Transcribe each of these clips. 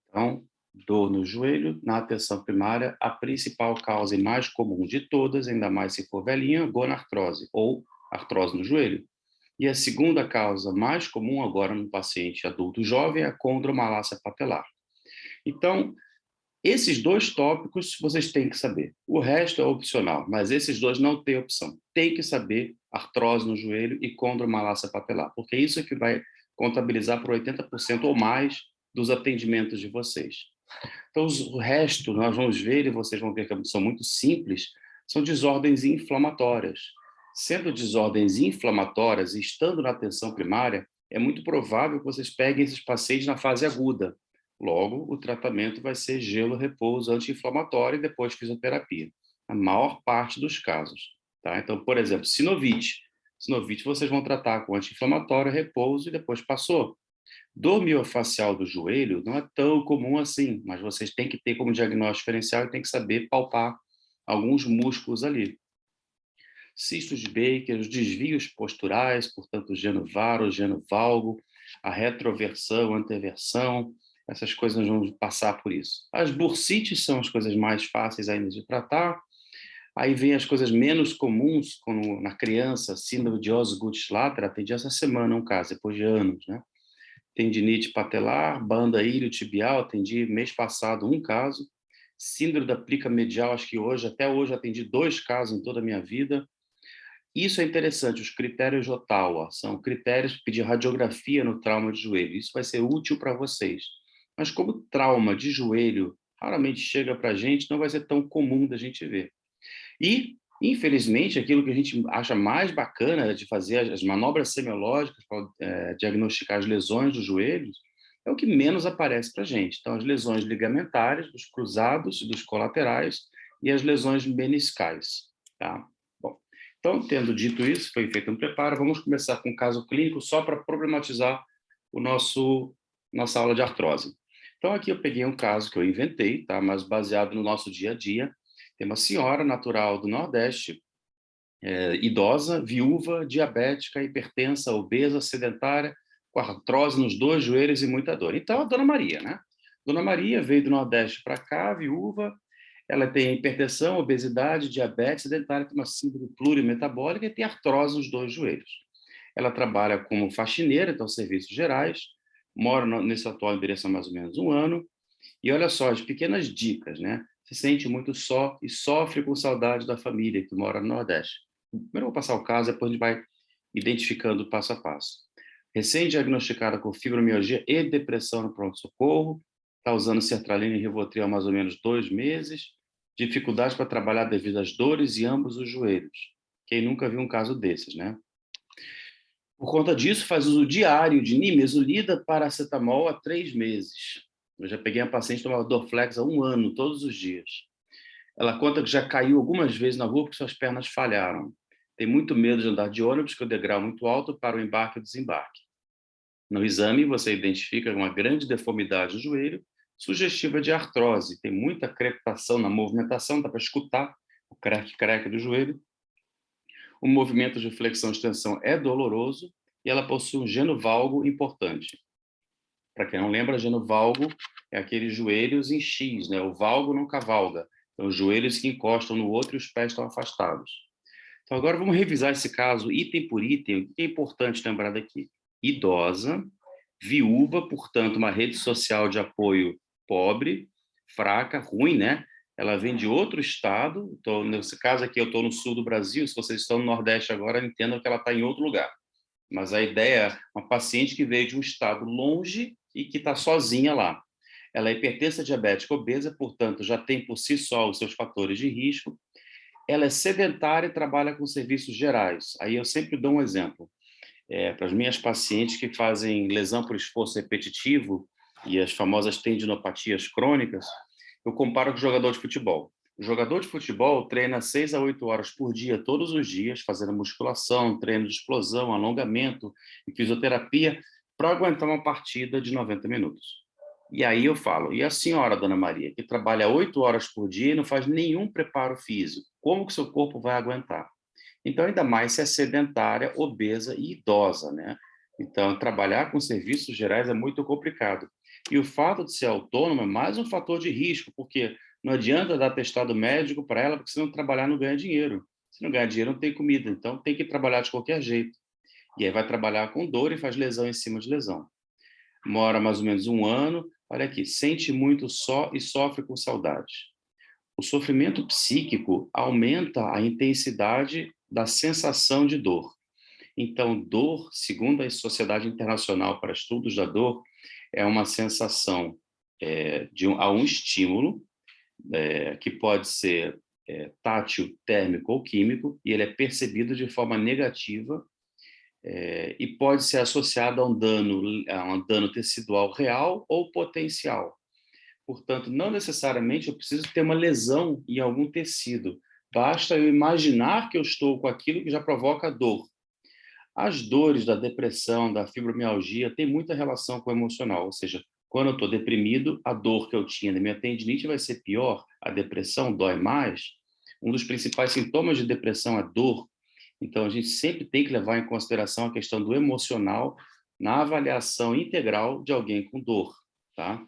Então, dor no joelho, na atenção primária, a principal causa e mais comum de todas, ainda mais se for velhinha, gonartrose, ou artrose no joelho. E a segunda causa mais comum agora no paciente adulto jovem é a condromalácia patelar. Então, esses dois tópicos vocês têm que saber. O resto é opcional, mas esses dois não têm opção. Tem que saber artrose no joelho e condromalácia patelar, porque isso é que vai contabilizar por 80% ou mais dos atendimentos de vocês. Então, o resto, nós vamos ver, e vocês vão ver que são muito simples, são desordens inflamatórias. Sendo desordens inflamatórias e estando na atenção primária, é muito provável que vocês peguem esses pacientes na fase aguda. Logo, o tratamento vai ser gelo, repouso, anti-inflamatório e depois fisioterapia. A maior parte dos casos. Tá? Então, por exemplo, sinovite. Sinovite vocês vão tratar com anti-inflamatório, repouso e depois passou. Dor miofascial do joelho não é tão comum assim, mas vocês têm que ter como diagnóstico diferencial e têm que saber palpar alguns músculos ali. Cistos de Baker, os desvios posturais, portanto, o geno-varo, o geno-valgo, a retroversão, a anteversão, essas coisas nós vamos passar por isso. As bursites são as coisas mais fáceis ainda de tratar. Aí vem as coisas menos comuns, como na criança, síndrome de Osgood-Schlatter, atendi essa semana um caso, depois de anos, né? Tendinite patelar, banda iliotibial, atendi mês passado um caso. Síndrome da plica medial, acho que hoje, até hoje, atendi 2 casos em toda a minha vida. Isso é interessante, os critérios de Ottawa, são critérios de radiografia no trauma de joelho. Isso vai ser útil para vocês. Mas como trauma de joelho raramente chega para a gente, não vai ser tão comum da gente ver. E, infelizmente, aquilo que a gente acha mais bacana de fazer as manobras semiológicas para diagnosticar as lesões dos joelhos é o que menos aparece para a gente. Então, as lesões ligamentares, dos cruzados, dos colaterais e as lesões meniscais. Tá? Bom, então, tendo dito isso, foi feito um preparo, vamos começar com um caso clínico só para problematizar nossa aula de artrose. Então, aqui eu peguei um caso que eu inventei, tá? Mas baseado no nosso dia a dia. Tem uma senhora natural do Nordeste, idosa, viúva, diabética, hipertensa, obesa, sedentária, com artrose nos 2 joelhos e muita dor. Então, a Dona Maria, né? Dona Maria veio do Nordeste para cá, viúva, ela tem hipertensão, obesidade, diabetes, sedentária, tem uma síndrome plurimetabólica e tem artrose nos 2 joelhos. Ela trabalha como faxineira, então serviços gerais, mora nesse atual endereço há mais ou menos um ano, e olha só, as pequenas dicas, né? Se sente muito só e sofre com saudade da família que mora no Nordeste. Primeiro eu vou passar o caso, depois a gente vai identificando passo a passo. Recém-diagnosticada com fibromialgia e depressão no pronto-socorro, está usando sertralina e Rivotril há mais ou menos 2 meses, dificuldade para trabalhar devido às dores em ambos os joelhos. Quem nunca viu um caso desses, né? Por conta disso, faz uso diário de nimesulida, paracetamol há 3 meses. Eu já peguei uma paciente que tomava Dorflex há 1 ano, todos os dias. Ela conta que já caiu algumas vezes na rua porque suas pernas falharam. Tem muito medo de andar de ônibus, que é o degrau muito alto para o embarque e o desembarque. No exame, você identifica uma grande deformidade no joelho, sugestiva de artrose. Tem muita crepitação na movimentação, dá para escutar o creque-creque do joelho. O movimento de flexão e extensão é doloroso e ela possui um geno-valgo importante. Para quem não lembra, geno-valgo é aqueles joelhos em X, né? O valgo não cavalga. Então, os joelhos que encostam no outro e os pés estão afastados. Então, agora vamos revisar esse caso item por item. O que é importante lembrar daqui? Idosa, viúva, portanto, uma rede social de apoio pobre, fraca, ruim, né? Ela vem de outro estado. Então, nesse caso aqui, eu estou no sul do Brasil. Se vocês estão no Nordeste agora, entendam que ela está em outro lugar. Mas a ideia é uma paciente que veio de um estado longe e que está sozinha lá. Ela é hipertensa, diabética, obesa, portanto, já tem por si só os seus fatores de risco. Ela é sedentária e trabalha com serviços gerais. Aí eu sempre dou um exemplo. Para as minhas pacientes que fazem lesão por esforço repetitivo e as famosas tendinopatias crônicas, eu comparo com o jogador de futebol. O jogador de futebol treina 6 a 8 horas por dia, todos os dias, fazendo musculação, treino de explosão, alongamento e fisioterapia para aguentar uma partida de 90 minutos. E aí eu falo, e a senhora, Dona Maria, que trabalha 8 horas por dia e não faz nenhum preparo físico, como que seu corpo vai aguentar? Então, ainda mais se é sedentária, obesa e idosa, né? Então, trabalhar com serviços gerais é muito complicado. E o fato de ser autônomo é mais um fator de risco, porque não adianta dar atestado médico para ela, porque se não trabalhar não ganha dinheiro. Se não ganhar dinheiro, não tem comida. Então, tem que trabalhar de qualquer jeito. E aí vai trabalhar com dor e faz lesão em cima de lesão. Mora mais ou menos um ano, olha aqui, sente muito só e sofre com saudade. O sofrimento psíquico aumenta a intensidade da sensação de dor. Então, dor, segundo a Sociedade Internacional para Estudos da Dor, é uma sensação a um estímulo, que pode ser tátil, térmico ou químico, e ele é percebido de forma negativa, e pode ser associado a um dano tecidual real ou potencial. Portanto, não necessariamente eu preciso ter uma lesão em algum tecido. Basta eu imaginar que eu estou com aquilo que já provoca dor. As dores da depressão, da fibromialgia, têm muita relação com o emocional, ou seja, quando eu estou deprimido, a dor que eu tinha da minha tendinite vai ser pior, a depressão dói mais. Um dos principais sintomas de depressão é dor, então a gente sempre tem que levar em consideração a questão do emocional na avaliação integral de alguém com dor, tá?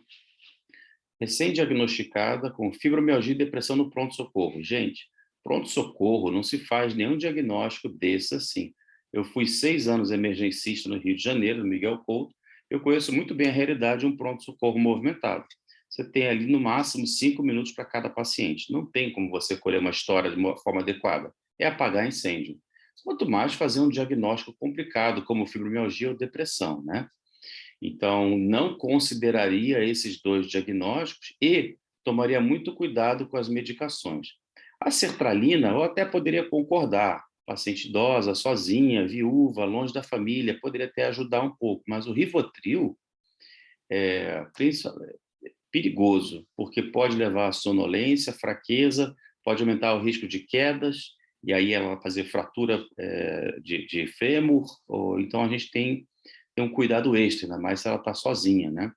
Recém-diagnosticada com fibromialgia e depressão no pronto-socorro. Gente, pronto-socorro não se faz nenhum diagnóstico desse assim. Eu fui 6 anos emergencista no Rio de Janeiro, no Miguel Couto, eu conheço muito bem a realidade de um pronto-socorro movimentado. Você tem ali, no máximo, 5 minutos para cada paciente. Não tem como você colher uma história de uma forma adequada. É apagar incêndio. Quanto mais fazer um diagnóstico complicado, como fibromialgia ou depressão, né? Então, não consideraria esses dois diagnósticos e tomaria muito cuidado com as medicações. A sertralina, eu até poderia concordar, paciente idosa, sozinha, viúva, longe da família, poderia até ajudar um pouco, mas o Rivotril é perigoso, porque pode levar a sonolência, fraqueza, pode aumentar o risco de quedas, e aí ela vai fazer fratura de fêmur, ou então a gente tem um cuidado extra, ainda mais se ela está sozinha, né?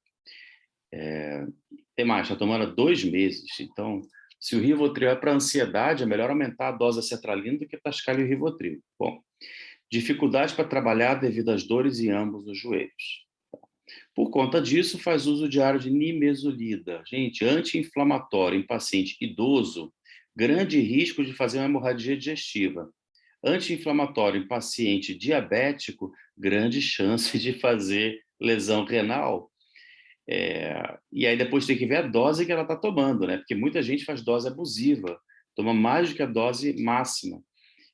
Tem mais, está tomando há 2 meses, então, se o Rivotril é para ansiedade, é melhor aumentar a dose da sertralina do que tascar o Rivotril. Bom, dificuldade para trabalhar devido às dores em ambos os joelhos. Por conta disso, faz uso diário de nimesulida. Gente, anti-inflamatório em paciente idoso, grande risco de fazer uma hemorragia digestiva. Anti-inflamatório em paciente diabético, grande chance de fazer lesão renal. E aí depois tem que ver a dose que ela está tomando, né? Porque muita gente faz dose abusiva, toma mais do que a dose máxima.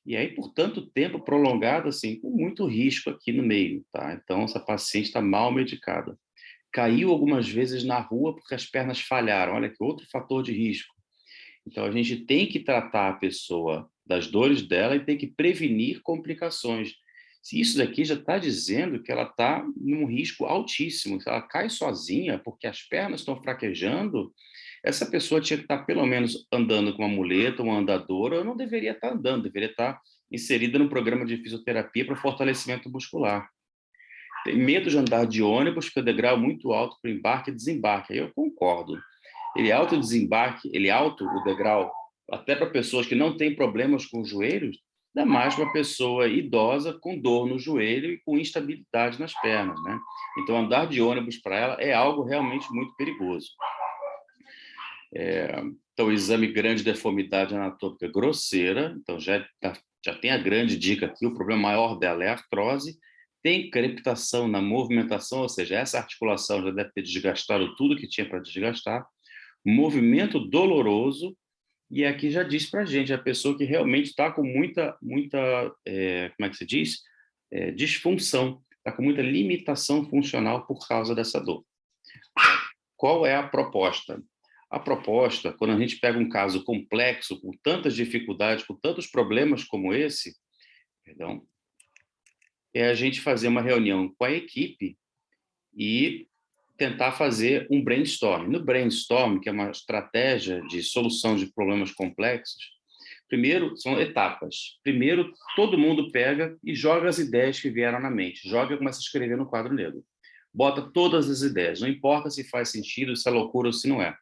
E aí, por tanto tempo prolongado, assim, com muito risco aqui no meio, tá? Então, essa paciente está mal medicada. Caiu algumas vezes na rua porque as pernas falharam. Olha que outro fator de risco. Então, a gente tem que tratar a pessoa das dores dela e tem que prevenir complicações. Se isso daqui já está dizendo que ela está num risco altíssimo, se ela cai sozinha porque as pernas estão fraquejando, essa pessoa tinha que estar pelo menos andando com uma muleta, uma andadora, ou não deveria estar andando, deveria estar inserida no programa de fisioterapia para fortalecimento muscular. Tem medo de andar de ônibus, porque o degrau é muito alto para embarque e desembarque. Aí eu concordo. Ele é alto o desembarque, ele é alto o degrau, até para pessoas que não têm problemas com os joelhos, ainda mais para uma pessoa idosa com dor no joelho e com instabilidade nas pernas, né? Então, andar de ônibus para ela é algo realmente muito perigoso. Então, o exame grande de deformidade anatômica grosseira, então já tem a grande dica aqui, o problema maior dela é a artrose, tem crepitação na movimentação, ou seja, essa articulação já deve ter desgastado tudo que tinha para desgastar, movimento doloroso, e aqui já diz para a gente, a pessoa que realmente está com muita, como é que se diz? Disfunção, está com muita limitação funcional por causa dessa dor. Qual é a proposta? A proposta, quando a gente pega um caso complexo, com tantas dificuldades, com tantos problemas como esse, perdão, é a gente fazer uma reunião com a equipe e tentar fazer um brainstorm. No brainstorm, que é uma estratégia de solução de problemas complexos, primeiro, são etapas. Primeiro, todo mundo pega e joga as ideias que vieram na mente. Joga e começa a escrever no quadro negro. Bota todas as ideias, não importa se faz sentido, se é loucura ou se não é.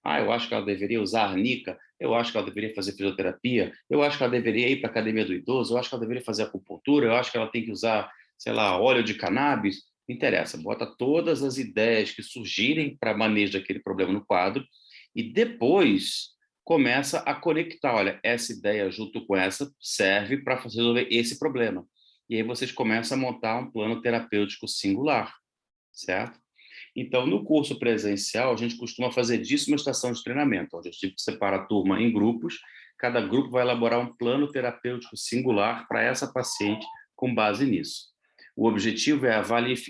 Ah, eu acho que ela deveria usar arnica, eu acho que ela deveria fazer fisioterapia, eu acho que ela deveria ir para a academia do idoso, eu acho que ela deveria fazer acupuntura, eu acho que ela tem que usar sei lá, óleo de cannabis, não interessa, bota todas as ideias que surgirem para manejo daquele problema no quadro e depois começa a conectar, olha, essa ideia junto com essa serve para resolver esse problema. E aí vocês começam a montar um plano terapêutico singular, certo? Então, no curso presencial, a gente costuma fazer disso uma estação de treinamento, onde a gente separa a turma em grupos, cada grupo vai elaborar um plano terapêutico singular para essa paciente com base nisso. O objetivo é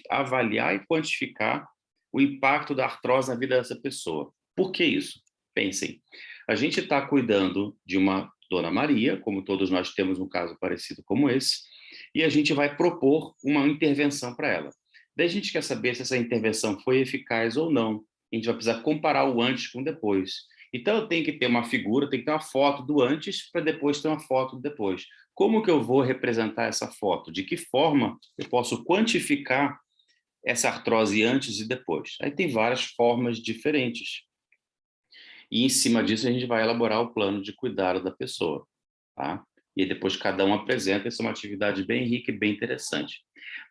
avaliar e quantificar o impacto da artrose na vida dessa pessoa. Por que isso? Pensem, a gente está cuidando de uma Dona Maria, como todos nós temos um caso parecido como esse, e a gente vai propor uma intervenção para ela. Daí a gente quer saber se essa intervenção foi eficaz ou não. A gente vai precisar comparar o antes com o depois. Então, eu tenho que ter uma figura, tem que ter uma foto do antes para depois ter uma foto do depois. Como que eu vou representar essa foto? De que forma eu posso quantificar essa artrose antes e depois? Aí tem várias formas diferentes. E em cima disso a gente vai elaborar o plano de cuidado da pessoa, tá? E depois cada um apresenta, isso é uma atividade bem rica e bem interessante.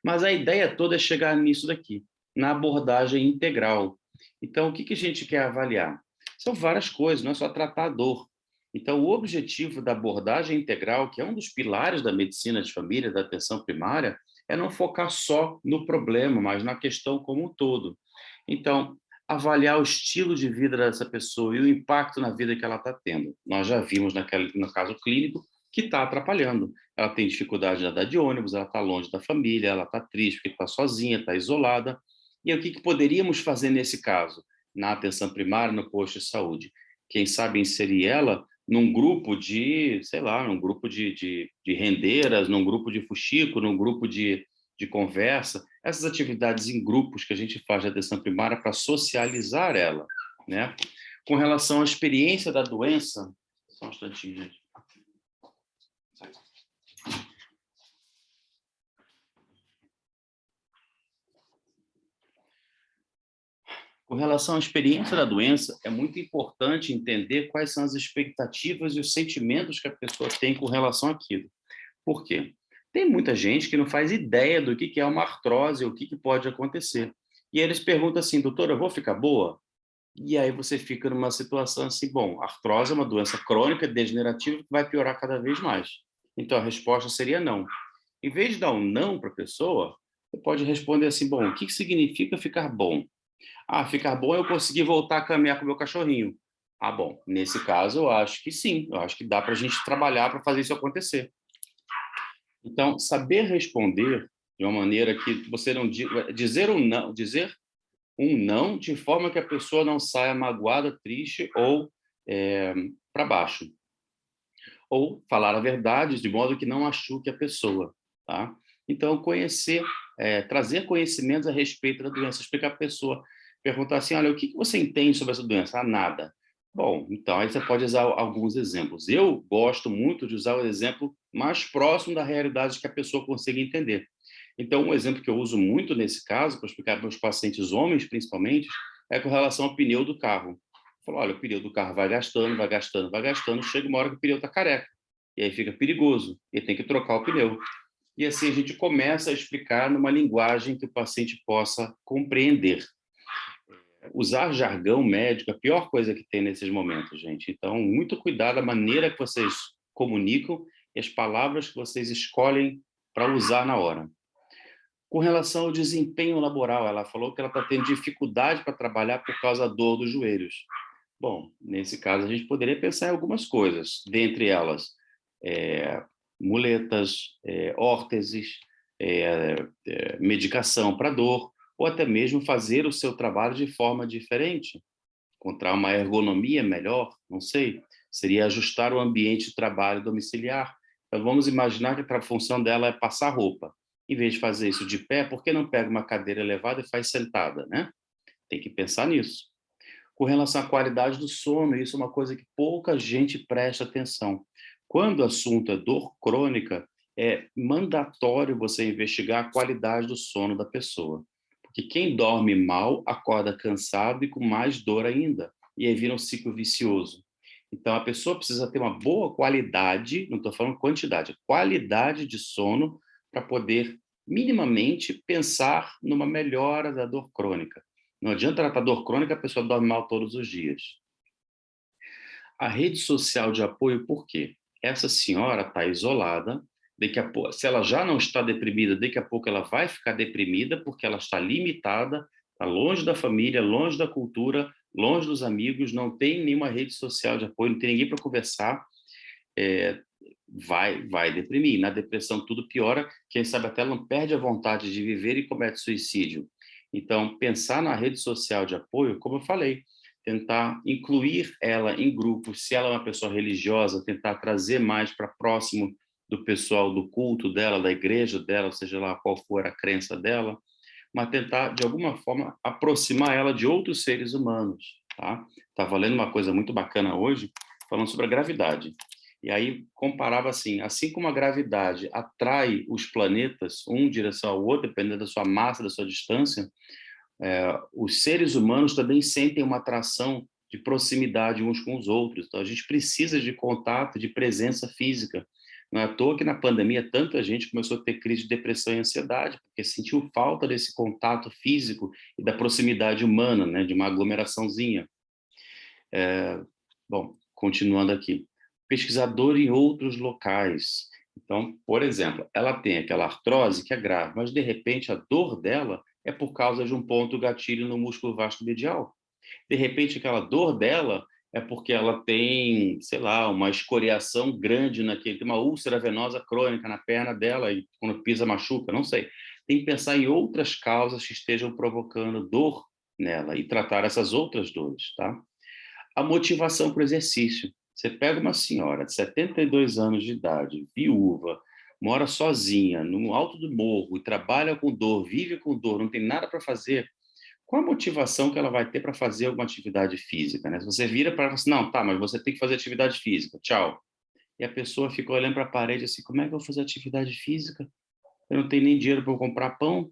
Mas a ideia toda é chegar nisso daqui, na abordagem integral. Então, o que a gente quer avaliar? São várias coisas, não é só tratar a dor. Então, o objetivo da abordagem integral, que é um dos pilares da medicina de família, da atenção primária, é não focar só no problema, mas na questão como um todo. Então, avaliar o estilo de vida dessa pessoa e o impacto na vida que ela está tendo. Nós já vimos no caso clínico que está atrapalhando. Ela tem dificuldade de andar de ônibus, ela está longe da família, ela está triste porque está sozinha, está isolada. E o que poderíamos fazer nesse caso? Na atenção primária, no posto de saúde? Quem sabe inserir ela num grupo de, sei lá, num grupo de rendeiras, num grupo de fuxico, num grupo de conversa, essas atividades em grupos que a gente faz de atenção primária para socializar ela, né? Com relação à experiência da doença, só um instantinho, gente. Com relação à experiência da doença, é muito importante entender quais são as expectativas e os sentimentos que a pessoa tem com relação àquilo. Por quê? Tem muita gente que não faz ideia do que é uma artrose, o que pode acontecer. E eles perguntam assim, doutora, eu vou ficar boa? E aí você fica numa situação assim, bom, artrose é uma doença crônica, degenerativa, que vai piorar cada vez mais. Então a resposta seria não. Em vez de dar um não para a pessoa, você pode responder assim, bom, o que significa ficar bom? Ah, ficar bom é eu conseguir voltar a caminhar com o meu cachorrinho. Ah, bom, nesse caso eu acho que sim, eu acho que dá para a gente trabalhar para fazer isso acontecer. Então, saber responder de uma maneira que você não dizer um não de forma que a pessoa não saia magoada, triste ou para baixo. Ou falar a verdade de modo que não machuque a pessoa, tá? Então, trazer conhecimentos a respeito da doença, explicar para a pessoa, perguntar assim, olha, o que você entende sobre essa doença? Ah, nada. Bom, então aí você pode usar alguns exemplos. Eu gosto muito de usar o exemplo mais próximo da realidade que a pessoa consiga entender. Então, um exemplo que eu uso muito nesse caso, para explicar para meus pacientes homens, principalmente, é com relação ao pneu do carro. Falou, olha, o pneu do carro vai gastando, vai gastando, vai gastando, chega uma hora que o pneu está careca. E aí fica perigoso, e tem que trocar o pneu. E assim a gente começa a explicar numa linguagem que o paciente possa compreender. Usar jargão médico é a pior coisa que tem nesses momentos, gente. Então, muito cuidado a maneira que vocês comunicam e as palavras que vocês escolhem para usar na hora. Com relação ao desempenho laboral, ela falou que ela está tendo dificuldade para trabalhar por causa da dor dos joelhos. Bom, nesse caso a gente poderia pensar em algumas coisas, dentre elas muletas, órteses, medicação para dor, ou até mesmo fazer o seu trabalho de forma diferente, encontrar uma ergonomia melhor, não sei, seria ajustar o ambiente de trabalho domiciliar. Então vamos imaginar que a função dela é passar roupa. Em vez de fazer isso de pé, por que não pega uma cadeira elevada e faz sentada, né? Tem que pensar nisso. Com relação à qualidade do sono, isso é uma coisa que pouca gente presta atenção. Quando o assunto é dor crônica, é mandatório você investigar a qualidade do sono da pessoa. Porque quem dorme mal acorda cansado e com mais dor ainda. E aí vira um ciclo vicioso. Então, a pessoa precisa ter uma boa qualidade, não estou falando quantidade, qualidade de sono para poder minimamente pensar numa melhora da dor crônica. Não adianta tratar dor crônica, a pessoa dorme mal todos os dias. A rede social de apoio, por quê? Essa senhora está isolada, daqui a pouco, se ela já não está deprimida, daqui a pouco ela vai ficar deprimida porque ela está limitada, está longe da família, longe da cultura, longe dos amigos, não tem nenhuma rede social de apoio, não tem ninguém para conversar, é, vai deprimir. Na depressão tudo piora, quem sabe até ela não perde a vontade de viver e comete suicídio. Então, pensar na rede social de apoio, como eu falei, tentar incluir ela em grupos, se ela é uma pessoa religiosa, tentar trazer mais para próximo do pessoal do culto dela, da igreja dela, seja lá qual for a crença dela, mas tentar, de alguma forma, aproximar ela de outros seres humanos, tá? Estava lendo uma coisa muito bacana hoje, falando sobre a gravidade. E aí comparava assim como a gravidade atrai os planetas um em direção ao outro, dependendo da sua massa, da sua distância, os seres humanos também sentem uma atração de proximidade uns com os outros. Então, a gente precisa de contato, de presença física. Não é à toa que na pandemia tanta gente começou a ter crise de depressão e ansiedade, porque sentiu falta desse contato físico e da proximidade humana, né, de uma aglomeraçãozinha. Bom, continuando aqui. Pesquisador em outros locais. Então, por exemplo, ela tem aquela artrose que é grave, mas de repente a dor dela é por causa de um ponto gatilho no músculo vasto medial. De repente aquela dor dela é porque ela tem, sei lá, uma escoriação grande naquele, tem uma úlcera venosa crônica na perna dela e quando pisa machuca, não sei. Tem que pensar em outras causas que estejam provocando dor nela e tratar essas outras dores, tá? A motivação para o exercício. Você pega uma senhora de 72 anos de idade, viúva, mora sozinha, no alto do morro, e trabalha com dor, vive com dor, não tem nada para fazer, qual a motivação que ela vai ter para fazer alguma atividade física, né? Se você vira para ela assim, não, tá, mas você tem que fazer atividade física, tchau. E a pessoa fica olhando para a parede assim, como é que eu vou fazer atividade física? Eu não tenho nem dinheiro para comprar pão.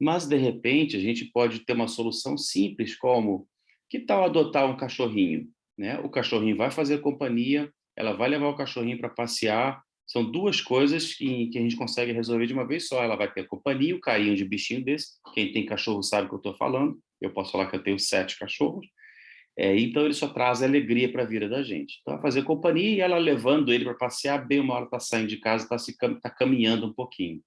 Mas, de repente, a gente pode ter uma solução simples, como, que tal adotar um cachorrinho? Né? O cachorrinho vai fazer companhia, ela vai levar o cachorrinho para passear, são duas coisas que a gente consegue resolver de uma vez só. Ela vai ter companhia, o carinho de bichinho desse, quem tem cachorro sabe o que eu estou falando, eu posso falar que eu tenho 7 cachorros, então ele só traz alegria para a vida da gente. Então, vai fazer companhia e ela levando ele para passear, bem uma hora está saindo de casa, está caminhando um pouquinho.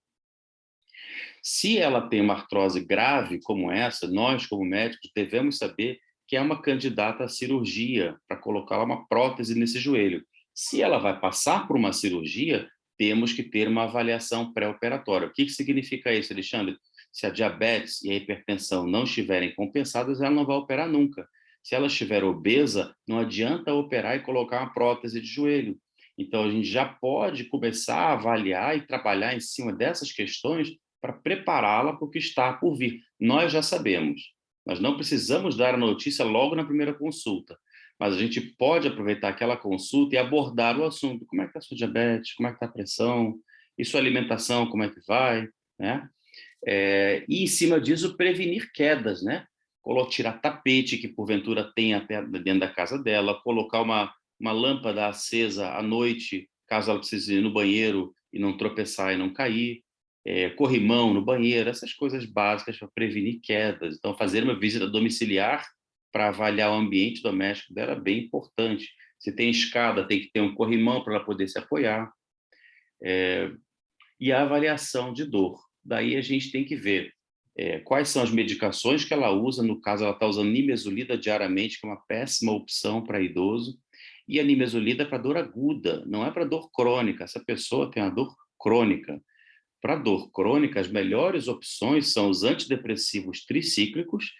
Se ela tem uma artrose grave como essa, nós, como médicos, devemos saber que é uma candidata à cirurgia para colocar uma prótese nesse joelho. Se ela vai passar por uma cirurgia, temos que ter uma avaliação pré-operatória. O que significa isso, Alexandre? Se a diabetes e a hipertensão não estiverem compensadas, ela não vai operar nunca. Se ela estiver obesa, não adianta operar e colocar uma prótese de joelho. Então, a gente já pode começar a avaliar e trabalhar em cima dessas questões para prepará-la para o que está por vir. Nós já sabemos, nós não precisamos dar a notícia logo na primeira consulta, mas a gente pode aproveitar aquela consulta e abordar o assunto. Como é que está a sua diabetes? Como é que está a pressão? E sua alimentação, como é que vai? Né? E, em cima disso, prevenir quedas, né? Tirar tapete que, porventura, tem até dentro da casa dela, colocar uma lâmpada acesa à noite, caso ela precise ir no banheiro e não tropeçar e não cair, corrimão no banheiro, essas coisas básicas para prevenir quedas. Então, fazer uma visita domiciliar para avaliar o ambiente doméstico dela é bem importante. Se tem escada, tem que ter um corrimão para ela poder se apoiar. E a avaliação de dor. Daí a gente tem que ver quais são as medicações que ela usa, no caso ela está usando nimesulida diariamente, que é uma péssima opção para idoso, e a nimesulida é para dor aguda, não é para dor crônica. Essa pessoa tem uma dor crônica. Para dor crônica, as melhores opções são os antidepressivos tricíclicos,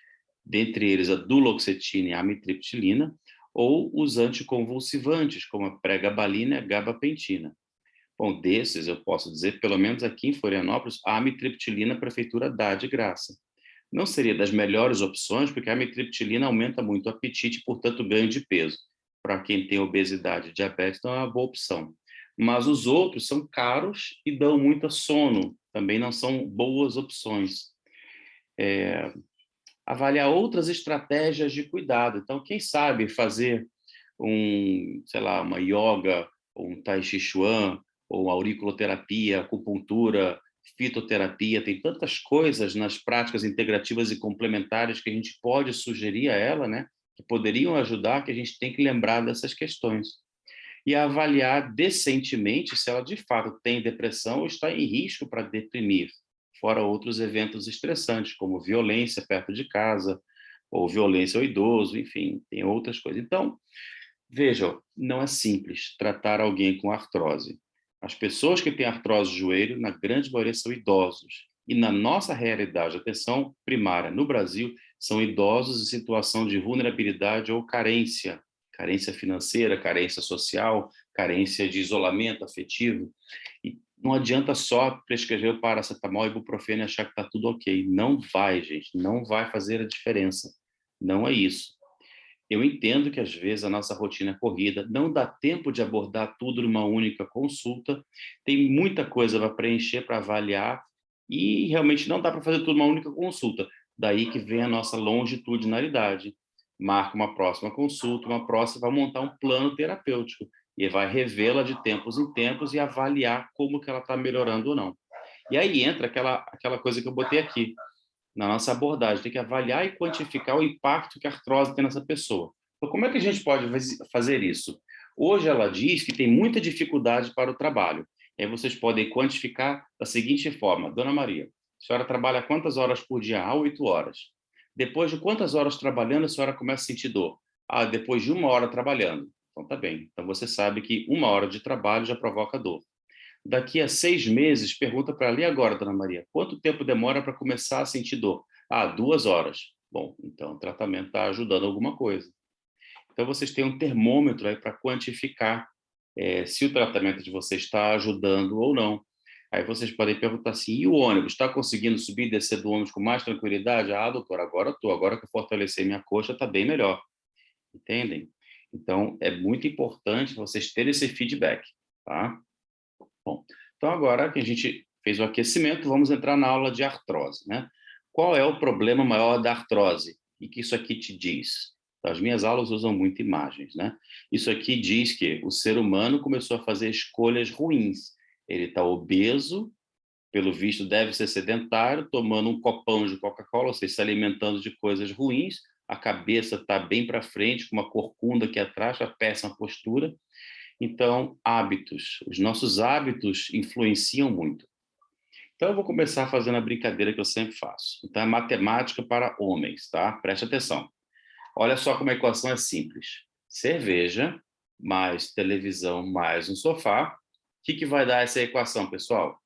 dentre eles a duloxetina e a amitriptilina, ou os anticonvulsivantes, como a pregabalina e a gabapentina. Bom, desses eu posso dizer, pelo menos aqui em Florianópolis, a amitriptilina a prefeitura dá de graça. Não seria das melhores opções, porque a amitriptilina aumenta muito o apetite e, portanto, ganho de peso. Para quem tem obesidade e diabetes, não é uma boa opção. Mas os outros são caros e dão muito sono, também não são boas opções. Avaliar outras estratégias de cuidado. Então, quem sabe fazer sei lá, uma yoga, ou um tai chi chuan, ou auriculoterapia, acupuntura, fitoterapia, tem tantas coisas nas práticas integrativas e complementares que a gente pode sugerir a ela, né, que poderiam ajudar, que a gente tem que lembrar dessas questões. E avaliar decentemente se ela de fato tem depressão ou está em risco para deprimir, fora outros eventos estressantes, como violência perto de casa, ou violência ao idoso, enfim, tem outras coisas. Então, vejam, não é simples tratar alguém com artrose. As pessoas que têm artrose de joelho, na grande maioria, são idosos. E na nossa realidade, atenção primária, no Brasil, são idosos em situação de vulnerabilidade ou carência. Carência financeira, carência social, carência de isolamento afetivo. E não adianta só prescrever o paracetamol e ibuprofeno e achar que está tudo ok. Não vai, gente, não vai fazer a diferença. Não é isso. Eu entendo que, às vezes, a nossa rotina é corrida, não dá tempo de abordar tudo numa única consulta, tem muita coisa para preencher, para avaliar, e realmente não dá para fazer tudo numa única consulta. Daí que vem a nossa longitudinalidade. Marca uma próxima consulta, uma próxima, vai montar um plano terapêutico, e vai revê-la de tempos em tempos e avaliar como que ela está melhorando ou não. E aí entra aquela coisa que eu botei aqui na nossa abordagem, tem que avaliar e quantificar o impacto que a artrose tem nessa pessoa. Então, como é que a gente pode fazer isso? Hoje ela diz que tem muita dificuldade para o trabalho. E aí vocês podem quantificar da seguinte forma: Dona Maria, a senhora trabalha quantas horas por dia? 8 horas. Depois de quantas horas trabalhando, a senhora começa a sentir dor? Depois de 1 hora trabalhando. Então, tá bem. Então, você sabe que 1 hora de trabalho já provoca dor. Daqui a 6 meses, pergunta para ela: e agora, Dona Maria, quanto tempo demora para começar a sentir dor? 2 horas. Bom, então o tratamento está ajudando alguma coisa. Então, vocês têm um termômetro aí para quantificar se o tratamento de vocês está ajudando ou não. Aí vocês podem perguntar assim: e o ônibus? Está conseguindo subir e descer do ônibus com mais tranquilidade? Doutor, agora estou. Agora que eu fortaleci minha coxa, está bem melhor. Entendem? Então, é muito importante vocês terem esse feedback, tá? Bom, então agora que a gente fez o aquecimento, vamos entrar na aula de artrose, né? Qual é o problema maior da artrose? E que isso aqui te diz? Então, as minhas aulas usam muito imagens, né? Isso aqui diz que o ser humano começou a fazer escolhas ruins. Ele está obeso, pelo visto deve ser sedentário, tomando um copão de Coca-Cola, ou seja, se alimentando de coisas ruins, a cabeça está bem para frente, com uma corcunda aqui atrás, a péssima postura. Então, hábitos. Os nossos hábitos influenciam muito. Então, eu vou começar fazendo a brincadeira que eu sempre faço. Então, é matemática para homens, tá? Preste atenção. Olha só como a equação é simples. Cerveja mais televisão mais um sofá. O que vai dar essa equação, pessoal?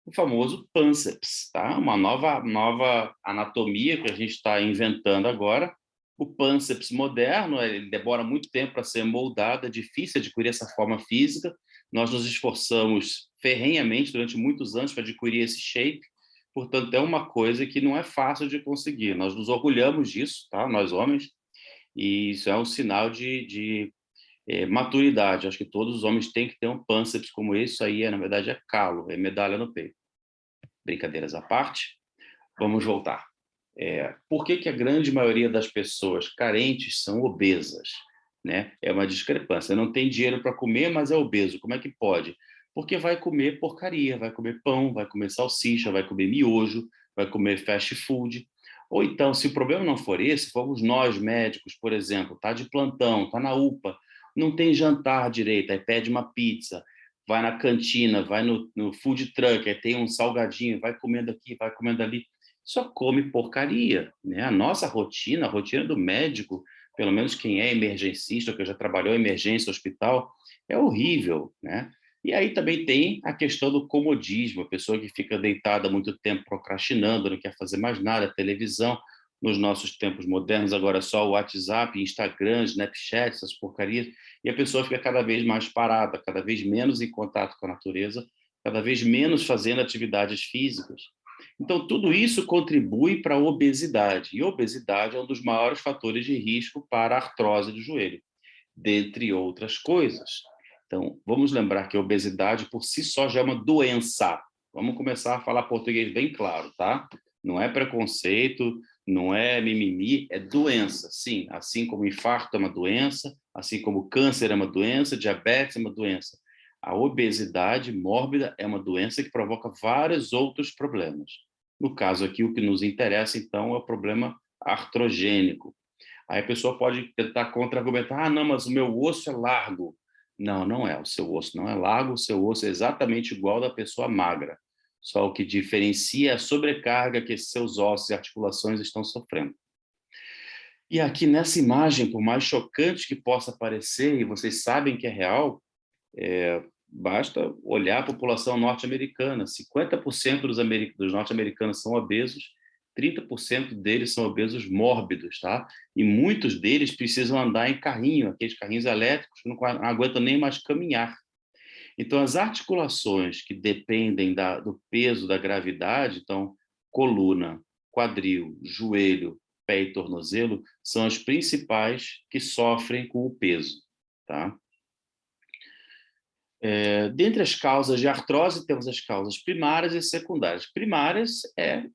O famoso pânceps, tá? Uma nova anatomia que a gente está inventando agora. O pânceps moderno, ele demora muito tempo para ser moldado, é difícil adquirir essa forma física. Nós nos esforçamos ferrenhamente durante muitos anos para adquirir esse shape, portanto, é uma coisa que não é fácil de conseguir. Nós nos orgulhamos disso, tá? Nós homens, e isso é um sinal de maturidade. Acho que todos os homens têm que ter um pânceps como esse. Isso aí, na verdade, é calo, é medalha no peito. Brincadeiras à parte, vamos voltar. Por que a grande maioria das pessoas carentes são obesas? Né? É uma discrepância. Não tem dinheiro para comer, mas é obeso. Como é que pode? Porque vai comer porcaria, vai comer pão, vai comer salsicha, vai comer miojo, vai comer fast food. Ou então, se o problema não for esse, fomos nós médicos, por exemplo, tá de plantão, tá na UPA, não tem jantar direito, aí pede uma pizza, vai na cantina, vai no food truck, aí tem um salgadinho, vai comendo aqui, vai comendo ali, só come porcaria, né? A nossa rotina, a rotina do médico, pelo menos quem é emergencista, que já trabalhou em emergência, hospital, é horrível, né? E aí também tem a questão do comodismo, a pessoa que fica deitada há muito tempo procrastinando, não quer fazer mais nada, televisão. Nos nossos tempos modernos, agora é só o WhatsApp, Instagram, Snapchat, essas porcarias, e a pessoa fica cada vez mais parada, cada vez menos em contato com a natureza, cada vez menos fazendo atividades físicas. Então, tudo isso contribui para a obesidade, e a obesidade é um dos maiores fatores de risco para a artrose do joelho, dentre outras coisas. Então, vamos lembrar que a obesidade por si só já é uma doença. Vamos começar a falar português bem claro, tá? Não é preconceito, não é mimimi, é doença, sim. Assim como infarto é uma doença, assim como câncer é uma doença, diabetes é uma doença. A obesidade mórbida é uma doença que provoca vários outros problemas. No caso aqui, o que nos interessa, então, é o problema artrogênico. Aí a pessoa pode tentar contra-argumentar, não, mas o meu osso é largo. Não, não é, o seu osso não é largo, o seu osso é exatamente igual ao da pessoa magra. Só o que diferencia é a sobrecarga que seus ossos e articulações estão sofrendo. E aqui nessa imagem, por mais chocante que possa parecer, e vocês sabem que é real, basta olhar a população norte-americana. 50% dos norte-americanos são obesos, 30% deles são obesos mórbidos, tá? E muitos deles precisam andar em carrinho, aqueles carrinhos elétricos que não aguentam nem mais caminhar. Então, as articulações que dependem do peso, da gravidade, então, coluna, quadril, joelho, pé e tornozelo, são as principais que sofrem com o peso, tá? Dentre as causas de artrose, temos as causas primárias e secundárias. Primárias é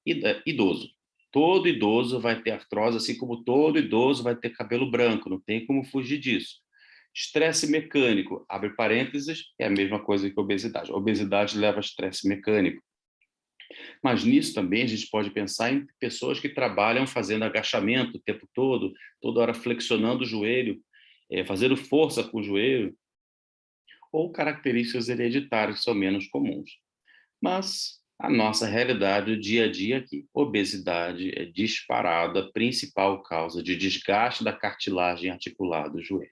idoso. Todo idoso vai ter artrose, assim como todo idoso vai ter cabelo branco, não tem como fugir disso. Estresse mecânico, abre parênteses, é a mesma coisa que obesidade. A obesidade leva a estresse mecânico. Mas nisso também a gente pode pensar em pessoas que trabalham fazendo agachamento o tempo todo, toda hora flexionando o joelho, fazendo força com o joelho, ou características hereditárias que são menos comuns. Mas a nossa realidade, o dia a dia aqui, obesidade é disparada a principal causa de desgaste da cartilagem articular do joelho.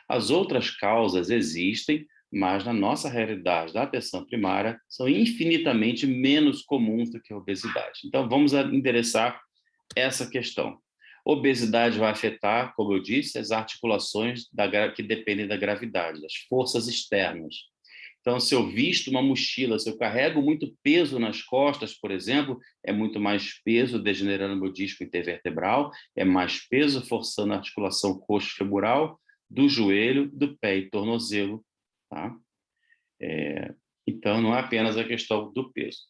As outras causas existem, mas na nossa realidade da atenção primária são infinitamente menos comuns do que a obesidade. Então vamos endereçar essa questão. Obesidade vai afetar, como eu disse, as articulações que dependem da gravidade, das forças externas. Então, se eu visto uma mochila, se eu carrego muito peso nas costas, por exemplo, é muito mais peso degenerando meu disco intervertebral, é mais peso forçando a articulação coxo-femoral, do joelho, do pé e tornozelo, tá? Então, não é apenas a questão do peso.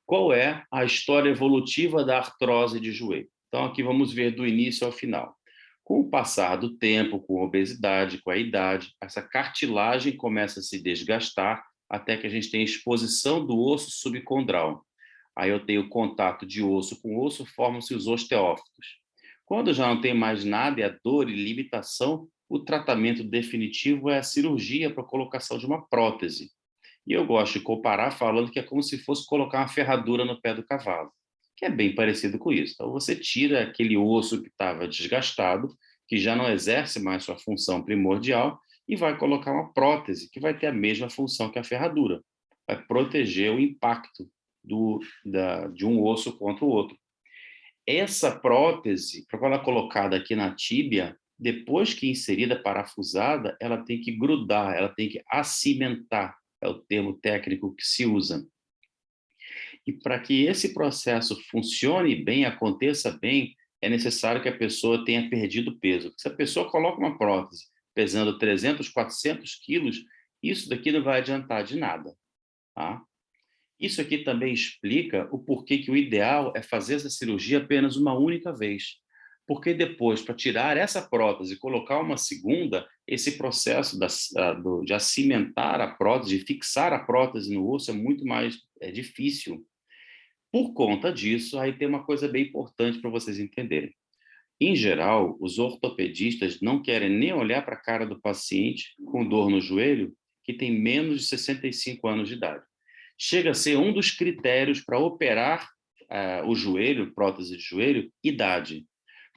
Qual é a história evolutiva da artrose de joelho? Então, aqui vamos ver do início ao final. Com o passar do tempo, com a obesidade, com a idade, essa cartilagem começa a se desgastar até que a gente tem exposição do osso subcondral. Aí eu tenho contato de osso com osso, formam-se os osteófitos. Quando já não tem mais nada e a dor e limitação, o tratamento definitivo é a cirurgia para a colocação de uma prótese. E eu gosto de comparar falando que é como se fosse colocar uma ferradura no pé do cavalo, que é bem parecido com isso. Então, você tira aquele osso que estava desgastado, que já não exerce mais sua função primordial, e vai colocar uma prótese que vai ter a mesma função que a ferradura. Vai proteger o impacto de um osso contra o outro. Essa prótese, para ela colocada aqui na tíbia, depois que inserida, parafusada, ela tem que grudar, ela tem que acimentar, é o termo técnico que se usa. E para que esse processo funcione bem, aconteça bem, é necessário que a pessoa tenha perdido peso. Se a pessoa coloca uma prótese pesando 300, 400 quilos, isso daqui não vai adiantar de nada, tá? Isso aqui também explica o porquê que o ideal é fazer essa cirurgia apenas uma única vez. Porque depois, para tirar essa prótese e colocar uma segunda, esse processo de acimentar a prótese, de fixar a prótese no osso é muito mais difícil. Por conta disso, aí tem uma coisa bem importante para vocês entenderem. Em geral, os ortopedistas não querem nem olhar para a cara do paciente com dor no joelho que tem menos de 65 anos de idade. Chega a ser um dos critérios para operar o joelho, prótese de joelho, idade.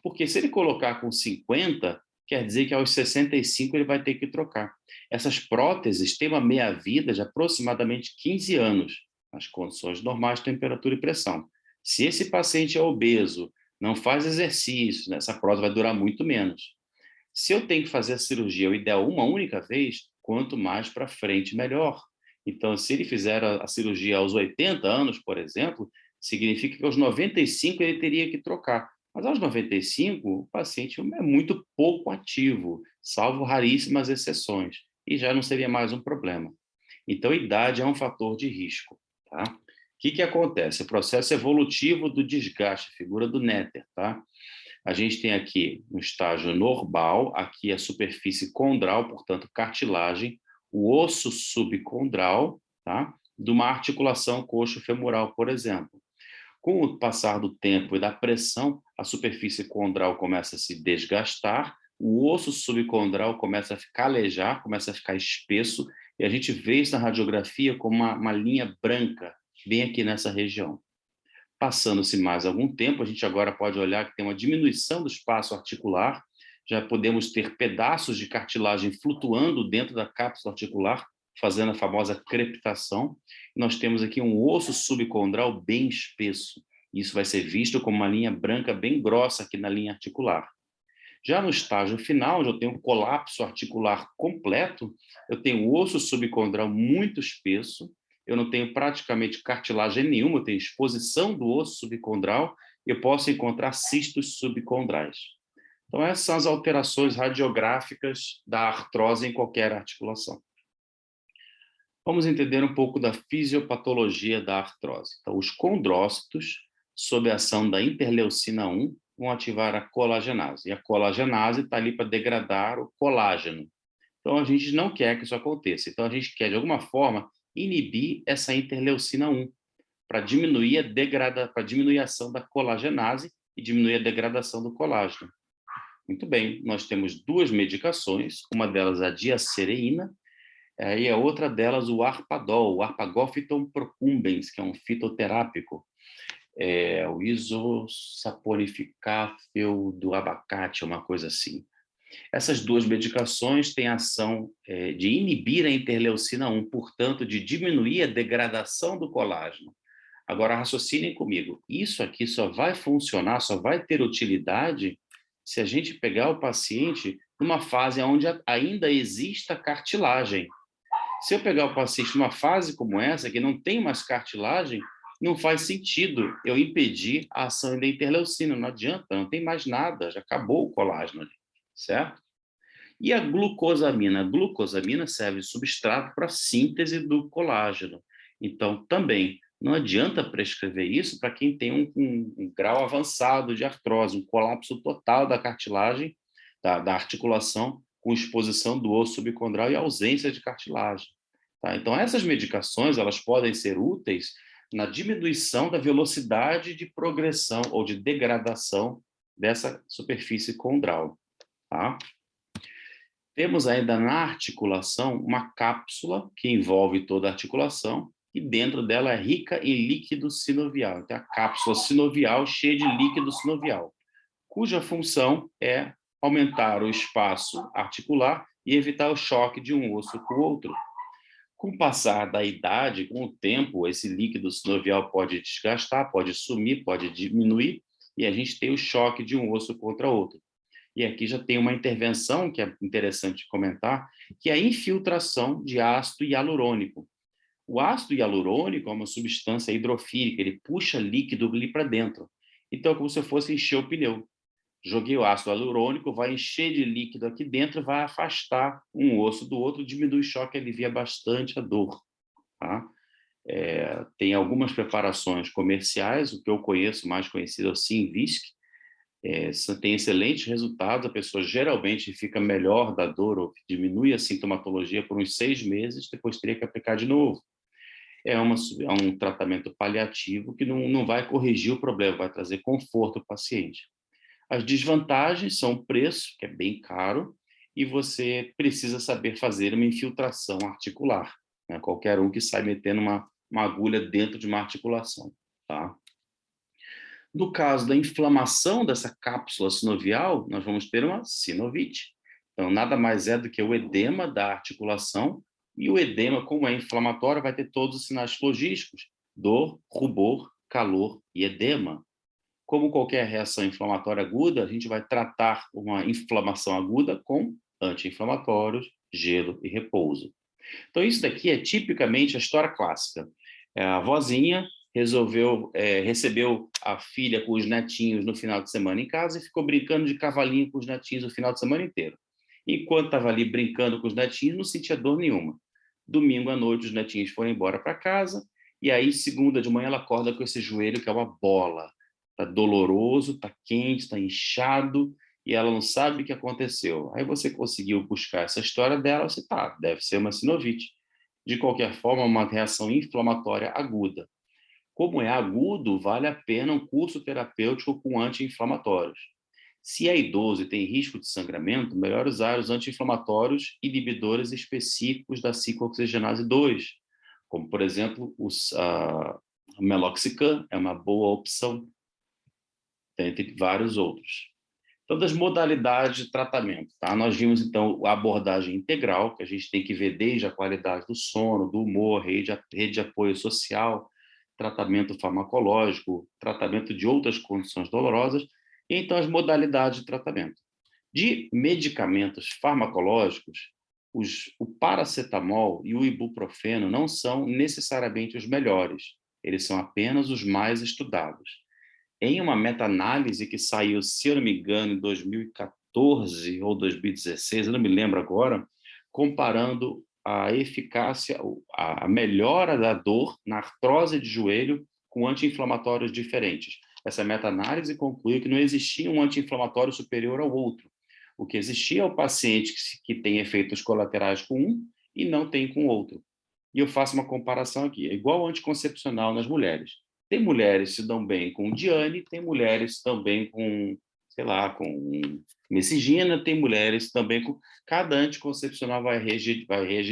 Porque se ele colocar com 50, quer dizer que aos 65 ele vai ter que trocar. Essas próteses têm uma meia-vida de aproximadamente 15 anos, nas condições normais de temperatura e pressão. Se esse paciente é obeso, não faz exercício, essa prótese vai durar muito menos. Se eu tenho que fazer a cirurgia, o ideal uma única vez, quanto mais para frente, melhor. Então, se ele fizer a cirurgia aos 80 anos, por exemplo, significa que aos 95 ele teria que trocar. Mas aos 95, o paciente é muito pouco ativo, salvo raríssimas exceções, e já não seria mais um problema. Então, a idade é um fator de risco, tá? O que acontece? O processo evolutivo do desgaste, figura do Netter, tá? A gente tem aqui um estágio normal, aqui a superfície condral, portanto, cartilagem, o osso subcondral, tá? De uma articulação coxo-femoral, por exemplo. Com o passar do tempo e da pressão, a superfície condral começa a se desgastar, o osso subcondral começa a calejar, começa a ficar espesso, e a gente vê isso na radiografia como uma linha branca, bem aqui nessa região. Passando-se mais algum tempo, a gente agora pode olhar que tem uma diminuição do espaço articular, já podemos ter pedaços de cartilagem flutuando dentro da cápsula articular, fazendo a famosa crepitação. Nós temos aqui um osso subcondral bem espesso. Isso vai ser visto como uma linha branca bem grossa aqui na linha articular. Já no estágio final, onde eu tenho um colapso articular completo, eu tenho o osso subcondral muito espesso, eu não tenho praticamente cartilagem nenhuma, eu tenho exposição do osso subcondral, eu posso encontrar cistos subcondrais. Então, essas são as alterações radiográficas da artrose em qualquer articulação. Vamos entender um pouco da fisiopatologia da artrose. Então, os condrócitos, sob a ação da interleucina 1, vão ativar a colagenase. E a colagenase está ali para degradar o colágeno. Então, a gente não quer que isso aconteça. Então, a gente quer, de alguma forma, inibir essa interleucina 1, para diminuir a ação da colagenase e diminuir a degradação do colágeno. Muito bem, nós temos duas medicações, uma delas a diacereína, e a outra delas o Arpadol, o Arpagophyton procumbens, que é um fitoterápico, o isosaponificável do abacate, uma coisa assim. Essas duas medicações têm ação de inibir a interleucina 1, portanto, de diminuir a degradação do colágeno. Agora, raciocinem comigo, isso aqui só vai funcionar, só vai ter utilidade se a gente pegar o paciente numa fase onde ainda exista cartilagem. Se eu pegar o paciente numa fase como essa, que não tem mais cartilagem, não faz sentido eu impedir a ação da interleucina, não adianta, não tem mais nada, já acabou o colágeno ali, certo? E a glucosamina? A glucosamina serve de substrato para a síntese do colágeno. Então, também, não adianta prescrever isso para quem tem um grau avançado de artrose, um colapso total da cartilagem, da articulação, com exposição do osso subcondral e ausência de cartilagem. Tá? Então, essas medicações elas podem ser úteis na diminuição da velocidade de progressão ou de degradação dessa superfície condral. Tá? Temos ainda na articulação uma cápsula que envolve toda a articulação e dentro dela é rica em líquido sinovial. Então, a cápsula sinovial cheia de líquido sinovial, cuja função é aumentar o espaço articular e evitar o choque de um osso com o outro. Com o passar da idade, com o tempo, esse líquido sinovial pode desgastar, pode sumir, pode diminuir, e a gente tem o choque de um osso contra outro. E aqui já tem uma intervenção que é interessante comentar, que é a infiltração de ácido hialurônico. O ácido hialurônico é uma substância hidrofílica, ele puxa líquido ali para dentro. Então, é como se eu fosse encher o pneu. Joguei o ácido hialurônico, vai encher de líquido aqui dentro, vai afastar um osso do outro, diminui o choque, alivia bastante a dor. Tá? Tem algumas preparações comerciais, o que eu conheço, mais conhecido é o Synvisc, tem excelentes resultados, a pessoa geralmente fica melhor da dor ou diminui a sintomatologia por uns 6 meses, depois teria que aplicar de novo. É um tratamento paliativo que não vai corrigir o problema, vai trazer conforto ao paciente. As desvantagens são o preço, que é bem caro, e você precisa saber fazer uma infiltração articular, né? Qualquer um que sai metendo uma agulha dentro de uma articulação. Tá? No caso da inflamação dessa cápsula sinovial, nós vamos ter uma sinovite. Então, nada mais é do que o edema da articulação, e o edema, como é inflamatório, vai ter todos os sinais flogísticos: dor, rubor, calor e edema. Como qualquer reação inflamatória aguda, a gente vai tratar uma inflamação aguda com anti-inflamatórios, gelo e repouso. Então, isso daqui é tipicamente a história clássica. A avózinha recebeu a filha com os netinhos no final de semana em casa e ficou brincando de cavalinho com os netinhos o final de semana inteiro. Enquanto estava ali brincando com os netinhos, não sentia dor nenhuma. Domingo à noite, os netinhos foram embora para casa, e aí, segunda de manhã, ela acorda com esse joelho que é uma bola. Está doloroso, está quente, está inchado, e ela não sabe o que aconteceu. Aí você conseguiu buscar essa história dela, você tá, deve ser uma sinovite. De qualquer forma, uma reação inflamatória aguda. Como é agudo, vale a pena um curso terapêutico com anti-inflamatórios. Se é idoso e tem risco de sangramento, melhor usar os anti-inflamatórios inibidores específicos da ciclooxigenase 2, como, por exemplo, a meloxicam é uma boa opção, entre vários outros. Então, das modalidades de tratamento, tá? Nós vimos, então, a abordagem integral, que a gente tem que ver desde a qualidade do sono, do humor, rede de apoio social, tratamento farmacológico, tratamento de outras condições dolorosas, e então as modalidades de tratamento. De medicamentos farmacológicos, o paracetamol e o ibuprofeno não são necessariamente os melhores, eles são apenas os mais estudados. Em uma meta-análise que saiu, se eu não me engano, em 2014 ou 2016, eu não me lembro agora, comparando a eficácia, a melhora da dor na artrose de joelho com anti-inflamatórios diferentes. Essa meta-análise concluiu que não existia um anti-inflamatório superior ao outro. O que existia é o paciente que tem efeitos colaterais com um e não tem com o outro. E eu faço uma comparação aqui. É igual ao anticoncepcional nas mulheres. Tem mulheres que se dão bem com Diane, tem mulheres que se dão bem com, sei lá, com Mesigina, tem mulheres também com... Cada anticoncepcional vai reagir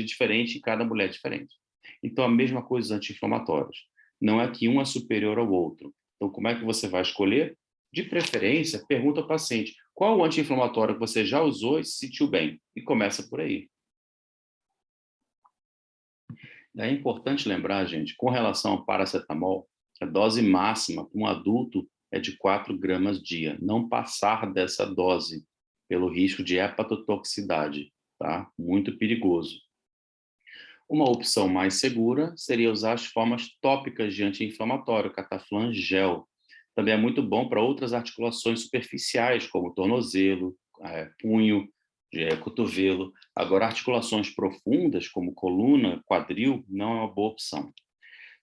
diferente em cada mulher diferente. Então, a mesma coisa os anti-inflamatórios. Não é que um é superior ao outro. Então, como é que você vai escolher? De preferência, pergunta ao paciente, qual o anti-inflamatório que você já usou e se sentiu bem? E começa por aí. É importante lembrar, gente, com relação ao paracetamol, a dose máxima para um adulto é de 4 gramas dia. Não passar dessa dose, pelo risco de hepatotoxicidade, tá? Muito perigoso. Uma opção mais segura seria usar as formas tópicas de anti-inflamatório, Cataflan gel. Também é muito bom para outras articulações superficiais, como tornozelo, punho, cotovelo. Agora, articulações profundas, como coluna, quadril, não é uma boa opção.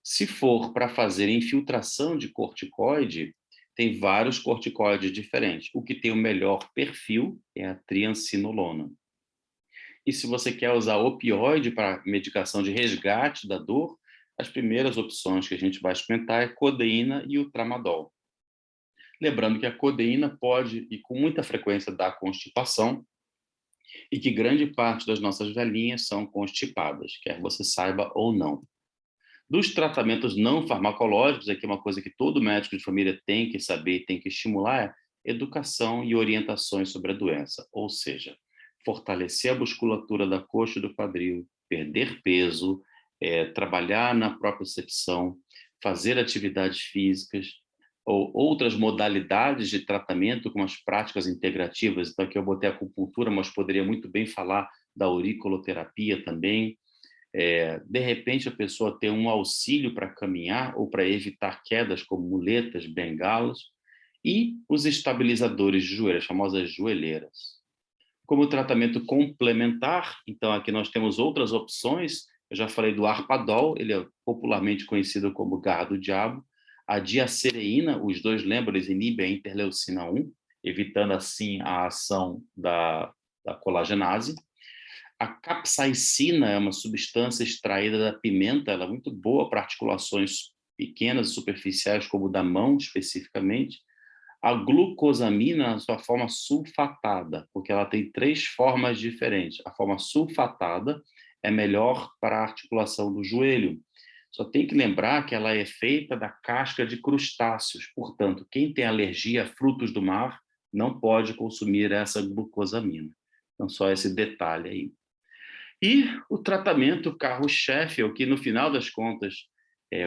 Se for para fazer infiltração de corticoide, tem vários corticoides diferentes. O que tem o melhor perfil é a triancinolona. E se você quer usar opioide para medicação de resgate da dor, as primeiras opções que a gente vai experimentar é codeína e o tramadol. Lembrando que a codeína pode, e com muita frequência, dar constipação, e que grande parte das nossas velhinhas são constipadas, quer você saiba ou não. Dos tratamentos não farmacológicos, aqui é uma coisa que todo médico de família tem que saber, tem que estimular, é educação e orientações sobre a doença, ou seja, fortalecer a musculatura da coxa e do quadril, perder peso, trabalhar na propriocepção, fazer atividades físicas, ou outras modalidades de tratamento, como as práticas integrativas. Então, aqui eu botei a acupuntura, mas poderia muito bem falar da auriculoterapia também. De repente, a pessoa ter um auxílio para caminhar ou para evitar quedas, como muletas, bengalas, e os estabilizadores de joelho, as famosas joelheiras. Como tratamento complementar, então aqui nós temos outras opções. Eu já falei do Arpadol, ele é popularmente conhecido como garra do diabo. A diacereína, os dois lembram, eles inibem a interleucina 1, evitando assim a ação da colagenase. A capsaicina é uma substância extraída da pimenta, ela é muito boa para articulações pequenas e superficiais, como o da mão especificamente. A glucosamina, na sua forma sulfatada, porque ela tem 3 formas diferentes. A forma sulfatada é melhor para a articulação do joelho. Só tem que lembrar que ela é feita da casca de crustáceos. Portanto, quem tem alergia a frutos do mar não pode consumir essa glucosamina. Então, só esse detalhe aí. E o tratamento carro-chefe, o que no final das contas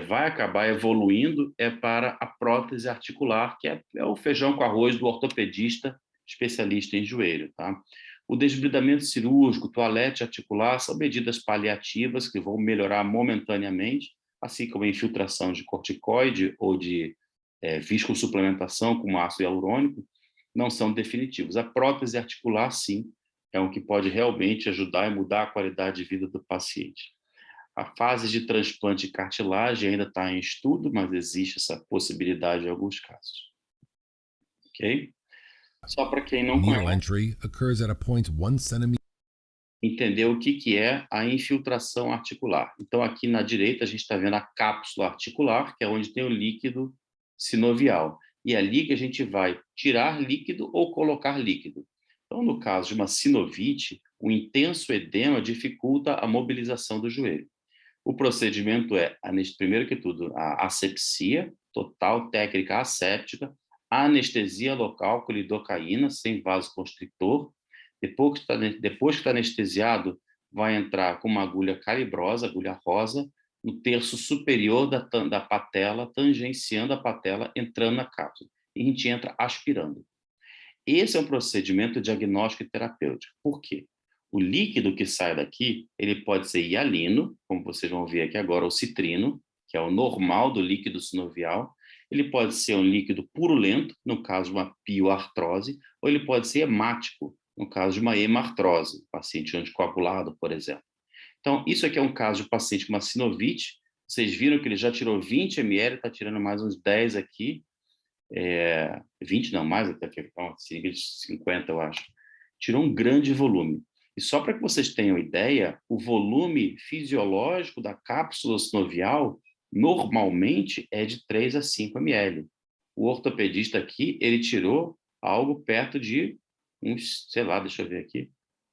vai acabar evoluindo, é para a prótese articular, que é o feijão com arroz do ortopedista especialista em joelho. Tá? O desbridamento cirúrgico, toalete articular, são medidas paliativas que vão melhorar momentaneamente, assim como a infiltração de corticoide ou de viscosuplementação com ácido hialurônico, não são definitivos. A prótese articular, sim, é o que pode realmente ajudar e mudar a qualidade de vida do paciente. A fase de transplante de cartilagem ainda está em estudo, mas existe essa possibilidade em alguns casos. Ok? Só para quem não Needle conhece, entry occurs at a point 1 centimeter. entender o que é a infiltração articular. Então, aqui na direita, a gente está vendo a cápsula articular, que é onde tem o líquido sinovial. E é ali que a gente vai tirar líquido ou colocar líquido. Então, no caso de uma sinovite, o intenso edema dificulta a mobilização do joelho. O procedimento é, primeiro que tudo, a asepsia total, técnica asséptica, anestesia local com lidocaína, sem vasoconstrictor. Depois que está anestesiado, vai entrar com uma agulha calibrosa, agulha rosa, no terço superior da patela, tangenciando a patela, entrando na cápsula. E a gente entra aspirando. Esse é um procedimento diagnóstico e terapêutico. Por quê? O líquido que sai daqui, ele pode ser hialino, como vocês vão ver aqui agora, ou citrino, que é o normal do líquido sinovial. Ele pode ser um líquido purulento, no caso de uma pioartrose, ou ele pode ser hemático, no caso de uma hemartrose, paciente anticoagulado, por exemplo. Então, isso aqui é um caso de paciente com uma sinovite. Vocês viram que ele já tirou 20 ml, está tirando mais uns 10 aqui. 20 não, mais até que uma seringa de 50, eu acho. Tirou um grande volume. E só para que vocês tenham ideia, o volume fisiológico da cápsula sinovial normalmente é de 3 a 5 ml. O ortopedista aqui, ele tirou algo perto de uns, sei lá, deixa eu ver aqui.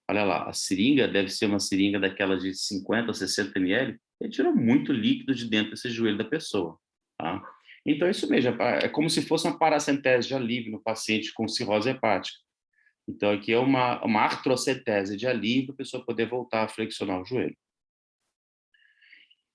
Olha lá, a seringa deve ser uma seringa daquela de 50 ou 60 ml. Ele tirou muito líquido de dentro desse joelho da pessoa, tá? Então, é isso mesmo, é como se fosse uma paracentese de alívio no paciente com cirrose hepática. Então, aqui é uma artrocentese de alívio para a pessoa poder voltar a flexionar o joelho.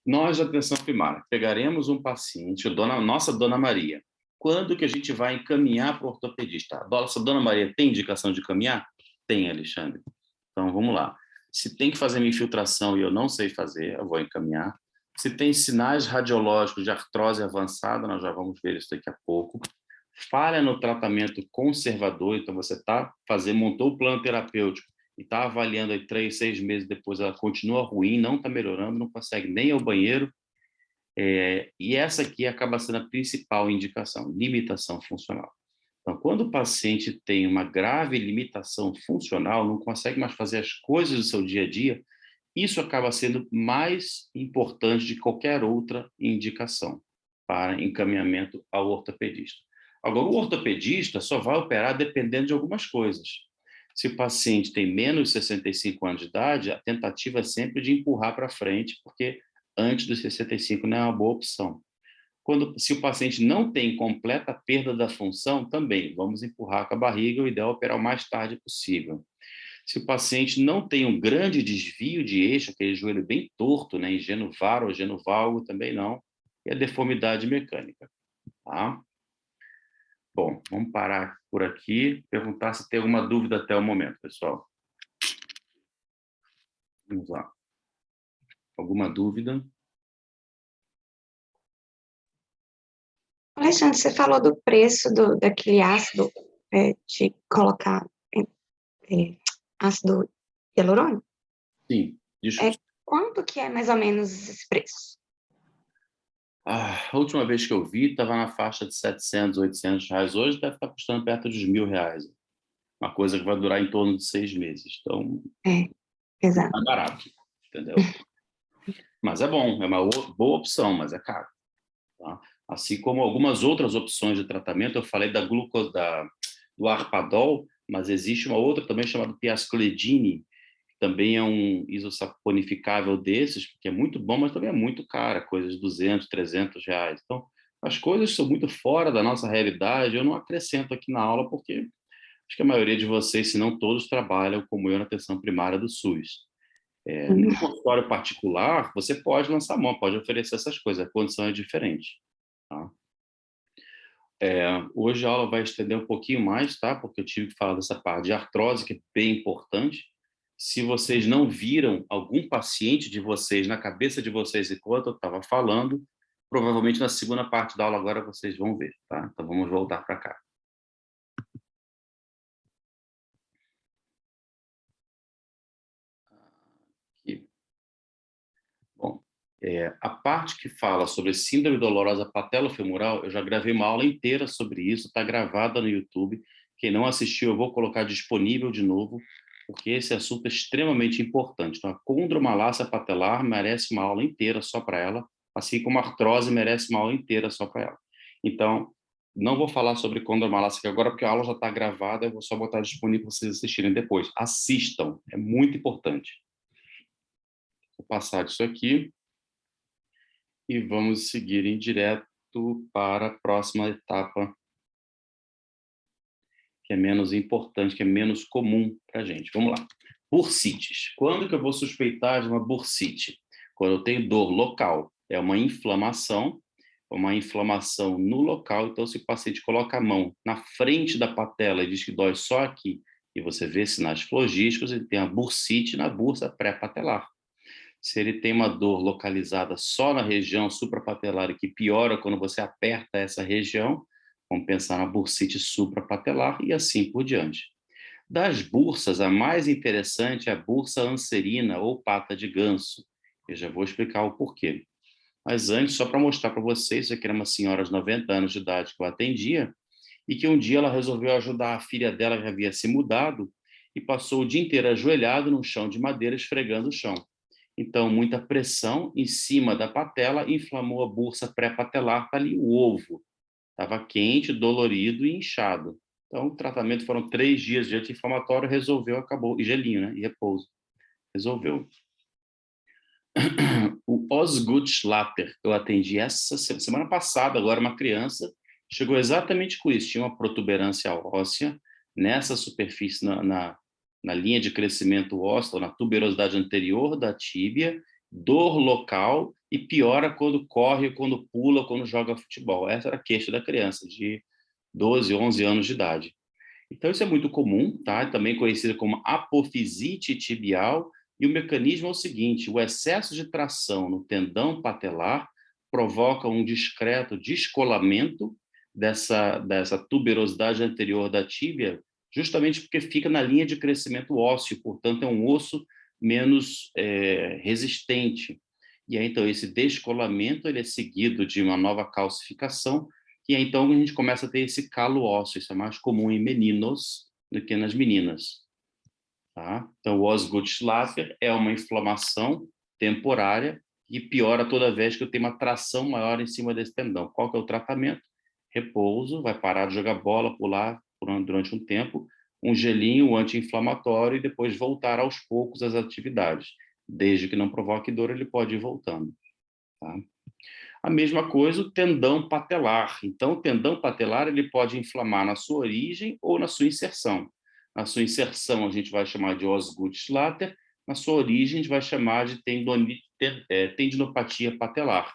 Nós, da atenção primária, pegaremos um paciente, nossa Dona Maria. Quando que a gente vai encaminhar para o ortopedista? A nossa Dona Maria tem indicação de caminhar? Tem, Alexandre. Então, vamos lá. Se tem que fazer minha infiltração e eu não sei fazer, eu vou encaminhar. Se tem sinais radiológicos de artrose avançada, nós já vamos ver isso daqui a pouco. Falha no tratamento conservador, então você montou o plano terapêutico e está avaliando aí 3, 6 meses depois, ela continua ruim, não está melhorando, não consegue nem ir ao banheiro. E essa aqui acaba sendo a principal indicação, limitação funcional. Então, quando o paciente tem uma grave limitação funcional, não consegue mais fazer as coisas do seu dia a dia, isso acaba sendo mais importante de qualquer outra indicação para encaminhamento ao ortopedista. Agora, o ortopedista só vai operar dependendo de algumas coisas. Se o paciente tem menos de 65 anos de idade, a tentativa é sempre de empurrar para frente, porque antes dos 65 não é uma boa opção. Se o paciente não tem completa perda da função, também vamos empurrar com a barriga, o ideal é operar o mais tarde possível. Se o paciente não tem um grande desvio de eixo, aquele joelho bem torto, né, ingenovar ou genovalgo, também não, e a deformidade mecânica, tá? Bom, vamos parar por aqui, perguntar se tem alguma dúvida até o momento, pessoal. Vamos lá. Alguma dúvida? Alexandre, você falou do preço daquele ácido, de colocar ácido hialurônico? Sim, desculpa. Quanto que é mais ou menos esse preço? A última vez que eu vi estava na faixa de 700, 800 reais. Hoje deve estar custando perto dos R$ 1.000. Uma coisa que vai durar em torno de 6 meses. Então, Exato. é barato, entendeu? Mas é bom, é uma boa opção, mas é caro. Tá? Assim como algumas outras opções de tratamento, eu falei do Arpadol, mas existe uma outra também chamada Piascledine, que também é um isosaponificável desses, que é muito bom, mas também é muito caro, coisas de 200, 300 reais. Então, as coisas são muito fora da nossa realidade, eu não acrescento aqui na aula, porque acho que a maioria de vocês, se não todos, trabalham como eu na atenção primária do SUS. No consultório particular, você pode lançar mão, pode oferecer essas coisas, a condição é diferente. Tá? Hoje a aula vai estender um pouquinho mais, tá? Porque eu tive que falar dessa parte de artrose, que é bem importante. Se vocês não viram algum paciente de vocês na cabeça de vocês enquanto eu estava falando, provavelmente na segunda parte da aula agora vocês vão ver, tá? Então vamos voltar para cá. Aqui. Bom, a parte que fala sobre síndrome dolorosa patelofemoral, eu já gravei uma aula inteira sobre isso, está gravada no YouTube. Quem não assistiu, eu vou colocar disponível de novo, porque esse assunto é extremamente importante. Então, a condromalácia patelar merece uma aula inteira só para ela, assim como a artrose merece uma aula inteira só para ela. Então, não vou falar sobre condromalácia aqui agora, porque a aula já está gravada, eu vou só botar disponível para vocês assistirem depois. Assistam, é muito importante. Vou passar disso aqui e vamos seguir em direto para a próxima etapa, que é menos importante, que é menos comum para a gente. Vamos lá. Bursites. Quando que eu vou suspeitar de uma bursite? Quando eu tenho dor local. É uma inflamação no local. Então, se o paciente coloca a mão na frente da patela e diz que dói só aqui, e você vê sinais flogísticos, ele tem a bursite na bursa pré-patelar. Se ele tem uma dor localizada só na região suprapatelar e que piora quando você aperta essa região, vamos pensar na bursite suprapatelar e assim por diante. Das bursas, a mais interessante é a bursa anserina ou pata de ganso. Eu já vou explicar o porquê. Mas antes, só para mostrar para vocês, isso aqui era uma senhora de 90 anos de idade que eu atendia e que um dia ela resolveu ajudar a filha dela que havia se mudado e passou o dia inteiro ajoelhado no chão de madeira esfregando o chão. Então, muita pressão em cima da patela inflamou a bursa pré-patelar, está ali o ovo. Estava quente, dolorido e inchado. Então, o tratamento foram 3 dias de anti-inflamatório, resolveu, acabou. E gelinho, né? E repouso. Resolveu. O Osgood Schlatter, eu atendi essa semana passada, agora uma criança, chegou exatamente com isso. Tinha uma protuberância óssea nessa superfície, na linha de crescimento ósseo, na tuberosidade anterior da tíbia, dor local e piora quando corre, quando pula, quando joga futebol. Essa era a queixa da criança, de 12, 11 anos de idade. Então, isso é muito comum, tá? Também conhecida como apofisite tibial, e o mecanismo é o seguinte: o excesso de tração no tendão patelar provoca um discreto descolamento dessa tuberosidade anterior da tíbia, justamente porque fica na linha de crescimento ósseo, portanto, é um osso menos resistente. E aí, então, esse descolamento ele é seguido de uma nova calcificação, e aí, então a gente começa a ter esse calo ósseo. Isso é mais comum em meninos do que nas meninas. Tá? Então, o Osgood-Schlatter é uma inflamação temporária que piora toda vez que eu tenho uma tração maior em cima desse tendão. Qual que é o tratamento? Repouso, vai parar de jogar bola, pular durante um tempo, um gelinho anti-inflamatório e depois voltar aos poucos às atividades. Desde que não provoque dor, ele pode ir voltando. Tá? A mesma coisa o tendão patelar. Então, o tendão patelar ele pode inflamar na sua origem ou na sua inserção. Na sua inserção, a gente vai chamar de Osgood-Schlatter. Na sua origem, a gente vai chamar de tendinopatia patelar.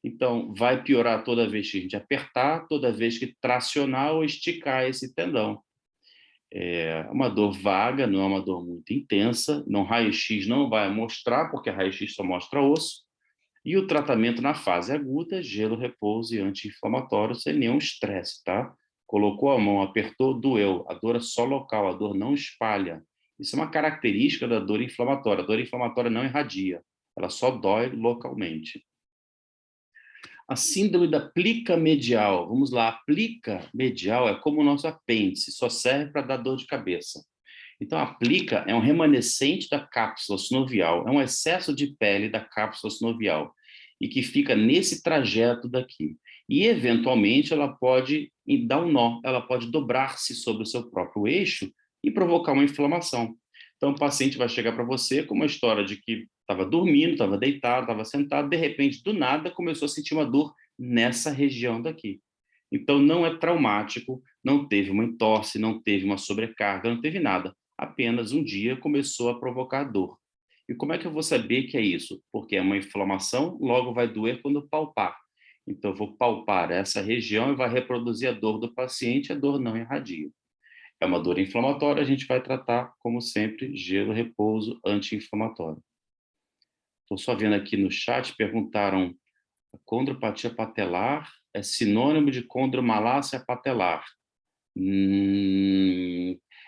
Então, vai piorar toda vez que a gente apertar, toda vez que tracionar ou esticar esse tendão. É uma dor vaga, não é uma dor muito intensa. No raio-x não vai mostrar, porque raio-x só mostra osso. E o tratamento na fase aguda, gelo, repouso e anti-inflamatório, sem nenhum estresse, tá? Colocou a mão, apertou, doeu. A dor é só local, a dor não espalha. Isso é uma característica da dor inflamatória. A dor inflamatória não irradia, ela só dói localmente. A síndrome da plica medial. Vamos lá, a plica medial é como o nosso apêndice, só serve para dar dor de cabeça. Então, a plica é um remanescente da cápsula sinovial, é um excesso de pele da cápsula sinovial, e que fica nesse trajeto daqui. E, eventualmente, ela pode dar um nó, ela pode dobrar-se sobre o seu próprio eixo e provocar uma inflamação. Então, o paciente vai chegar para você com uma história de que estava dormindo, estava deitado, estava sentado, de repente, do nada, começou a sentir uma dor nessa região daqui. Então, não é traumático, não teve uma entorse, não teve uma sobrecarga, não teve nada. Apenas um dia começou a provocar dor. E como é que eu vou saber que é isso? Porque é uma inflamação, logo vai doer quando palpar. Então, eu vou palpar essa região e vai reproduzir a dor do paciente, a dor não irradia. É uma dor inflamatória, a gente vai tratar, como sempre, gelo, repouso, anti-inflamatório. Estou só vendo aqui no chat, perguntaram, a condropatia patelar é sinônimo de condromalácia patelar?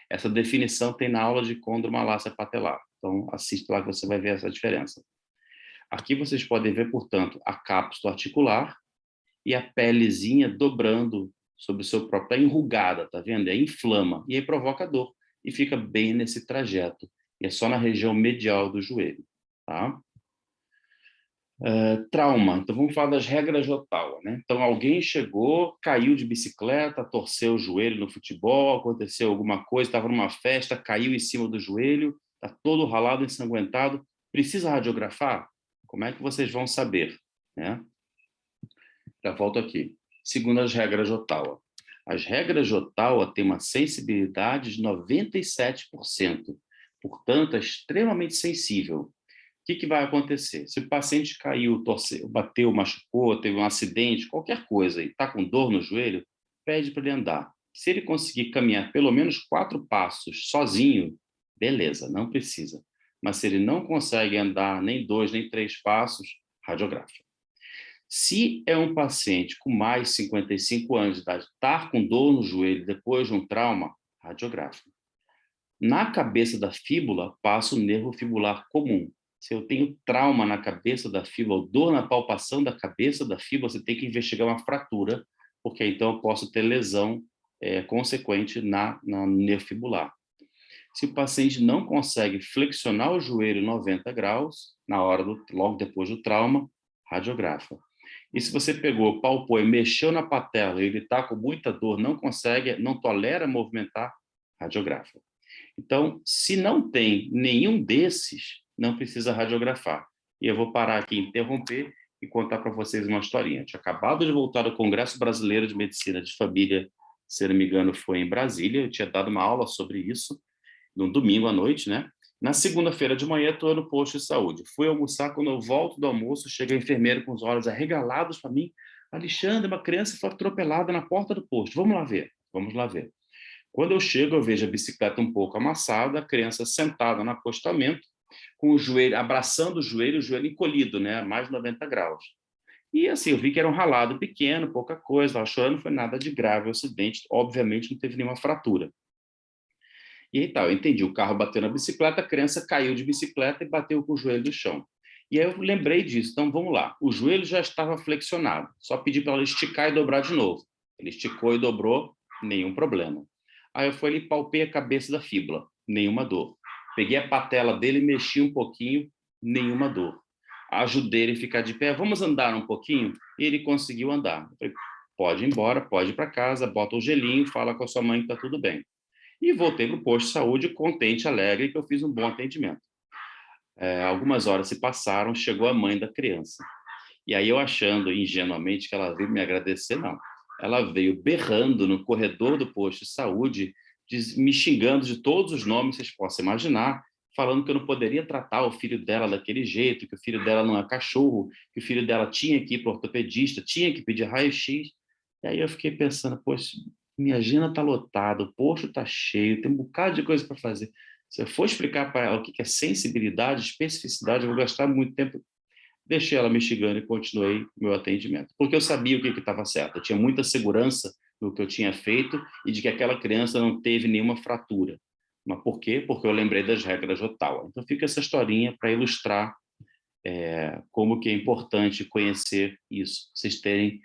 Essa definição tem na aula de condromalácia patelar. Então, assista lá que você vai ver essa diferença. Aqui vocês podem ver, portanto, a cápsula articular e a pelezinha dobrando sobre o seu próprio, está enrugada, tá vendo? Aí inflama, e aí provoca dor, e fica bem nesse trajeto. E é só na região medial do joelho, tá? Trauma. Então, vamos falar das regras de Ottawa, né? Então, alguém chegou, caiu de bicicleta, torceu o joelho no futebol, aconteceu alguma coisa, estava numa festa, caiu em cima do joelho, está todo ralado, ensanguentado. Precisa radiografar? Como é que vocês vão saber, né? Já volto aqui. Segundo as regras de Ottawa. As regras de Ottawa têm uma sensibilidade de 97%. Portanto, é extremamente sensível. O que vai acontecer? Se o paciente caiu, torceu, bateu, machucou, teve um acidente, qualquer coisa, e está com dor no joelho, pede para ele andar. Se ele conseguir caminhar pelo menos 4 passos sozinho, beleza, não precisa. Mas se ele não consegue andar nem 2, nem 3 passos, radiografa. Se é um paciente com mais de 55 anos de idade, está com dor no joelho depois de um trauma, radiografa. Na cabeça da fíbula, passa o nervo fibular comum. Se eu tenho trauma na cabeça da fíbula, ou dor na palpação da cabeça da fíbula, você tem que investigar uma fratura, porque então eu posso ter lesão consequente no nervo fibular. Se o paciente não consegue flexionar o joelho 90 graus, logo depois do trauma, radiografa. E se você pegou, palpou e mexeu na patela e ele está com muita dor, não consegue, não tolera movimentar, radiografa. Então, se não tem nenhum desses, não precisa radiografar. E eu vou parar aqui, interromper e contar para vocês uma historinha. Eu tinha acabado de voltar do Congresso Brasileiro de Medicina de Família, se não me engano, foi em Brasília. Eu tinha dado uma aula sobre isso, no domingo à noite, né? Na segunda-feira de manhã, estou no posto de saúde. Fui almoçar, quando eu volto do almoço, chega a enfermeira com os olhos arregalados para mim. Alexandre, uma criança foi atropelada na porta do posto. Vamos lá ver. Vamos lá ver. Quando eu chego, eu vejo a bicicleta um pouco amassada, a criança sentada no acostamento, com o joelho, abraçando o joelho encolhido, né? Mais de 90 graus. E assim, eu vi que era um ralado pequeno, pouca coisa, estava chorando, não foi nada de grave o acidente, obviamente não teve nenhuma fratura. E aí tá, eu entendi, o carro bateu na bicicleta, a criança caiu de bicicleta e bateu com o joelho no chão. E aí eu lembrei disso, então vamos lá. O joelho já estava flexionado, só pedi para ela esticar e dobrar de novo. Ele esticou e dobrou, nenhum problema. Aí eu fui ali, palpei a cabeça da fíbula, nenhuma dor. Peguei a patela dele, mexi um pouquinho, nenhuma dor. Ajudei ele a ficar de pé, vamos andar um pouquinho? E ele conseguiu andar. Eu falei, pode ir embora, pode ir para casa, bota o gelinho, fala com a sua mãe que está tudo bem. E voltei para o posto de saúde contente, alegre, que eu fiz um bom atendimento. Algumas horas se passaram, chegou a mãe da criança. E aí eu achando ingenuamente que ela veio me agradecer, não. Ela veio berrando no corredor do posto de saúde, me xingando de todos os nomes que vocês possam imaginar, falando que eu não poderia tratar o filho dela daquele jeito, que o filho dela não é cachorro, que o filho dela tinha que ir para o ortopedista, tinha que pedir raio-x. E aí eu fiquei pensando, poxa, minha agenda está lotada, o posto está cheio, tem um bocado de coisa para fazer. Se eu for explicar para ela o que é sensibilidade, especificidade, eu vou gastar muito tempo. Deixei ela me xingando e continuei meu atendimento, porque eu sabia o que estava certo. Eu tinha muita segurança no que eu tinha feito e de que aquela criança não teve nenhuma fratura. Mas por quê? Porque eu lembrei das regras de Ottawa. Então fica essa historinha para ilustrar como que é importante conhecer isso. Vocês terem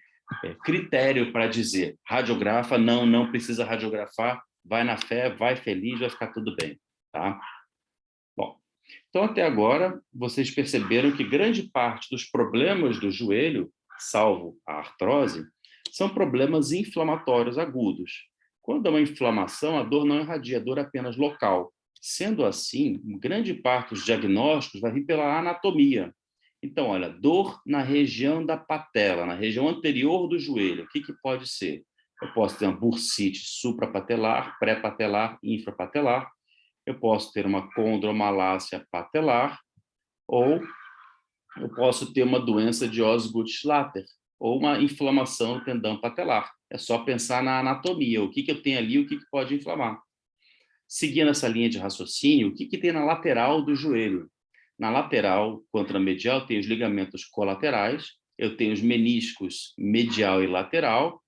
critério para dizer, radiografa, não precisa radiografar, vai na fé, vai feliz, vai ficar tudo bem, tá? Bom, então até agora vocês perceberam que grande parte dos problemas do joelho, salvo a artrose, são problemas inflamatórios agudos. Quando há uma inflamação, a dor não irradia, a dor é apenas local. Sendo assim, grande parte dos diagnósticos vai vir pela anatomia. Então, olha, dor na região da patela, na região anterior do joelho, o que pode ser? Eu posso ter uma bursite suprapatelar, pré-patelar, infrapatelar. Eu posso ter uma condromalácia patelar, ou eu posso ter uma doença de Osgood-Schlatter, ou uma inflamação no tendão patelar. É só pensar na anatomia, o que eu tenho ali, o que pode inflamar. Seguindo essa linha de raciocínio, o que tem na lateral do joelho? Na lateral, quanto na medial, tem os ligamentos colaterais, eu tenho os meniscos medial e lateral,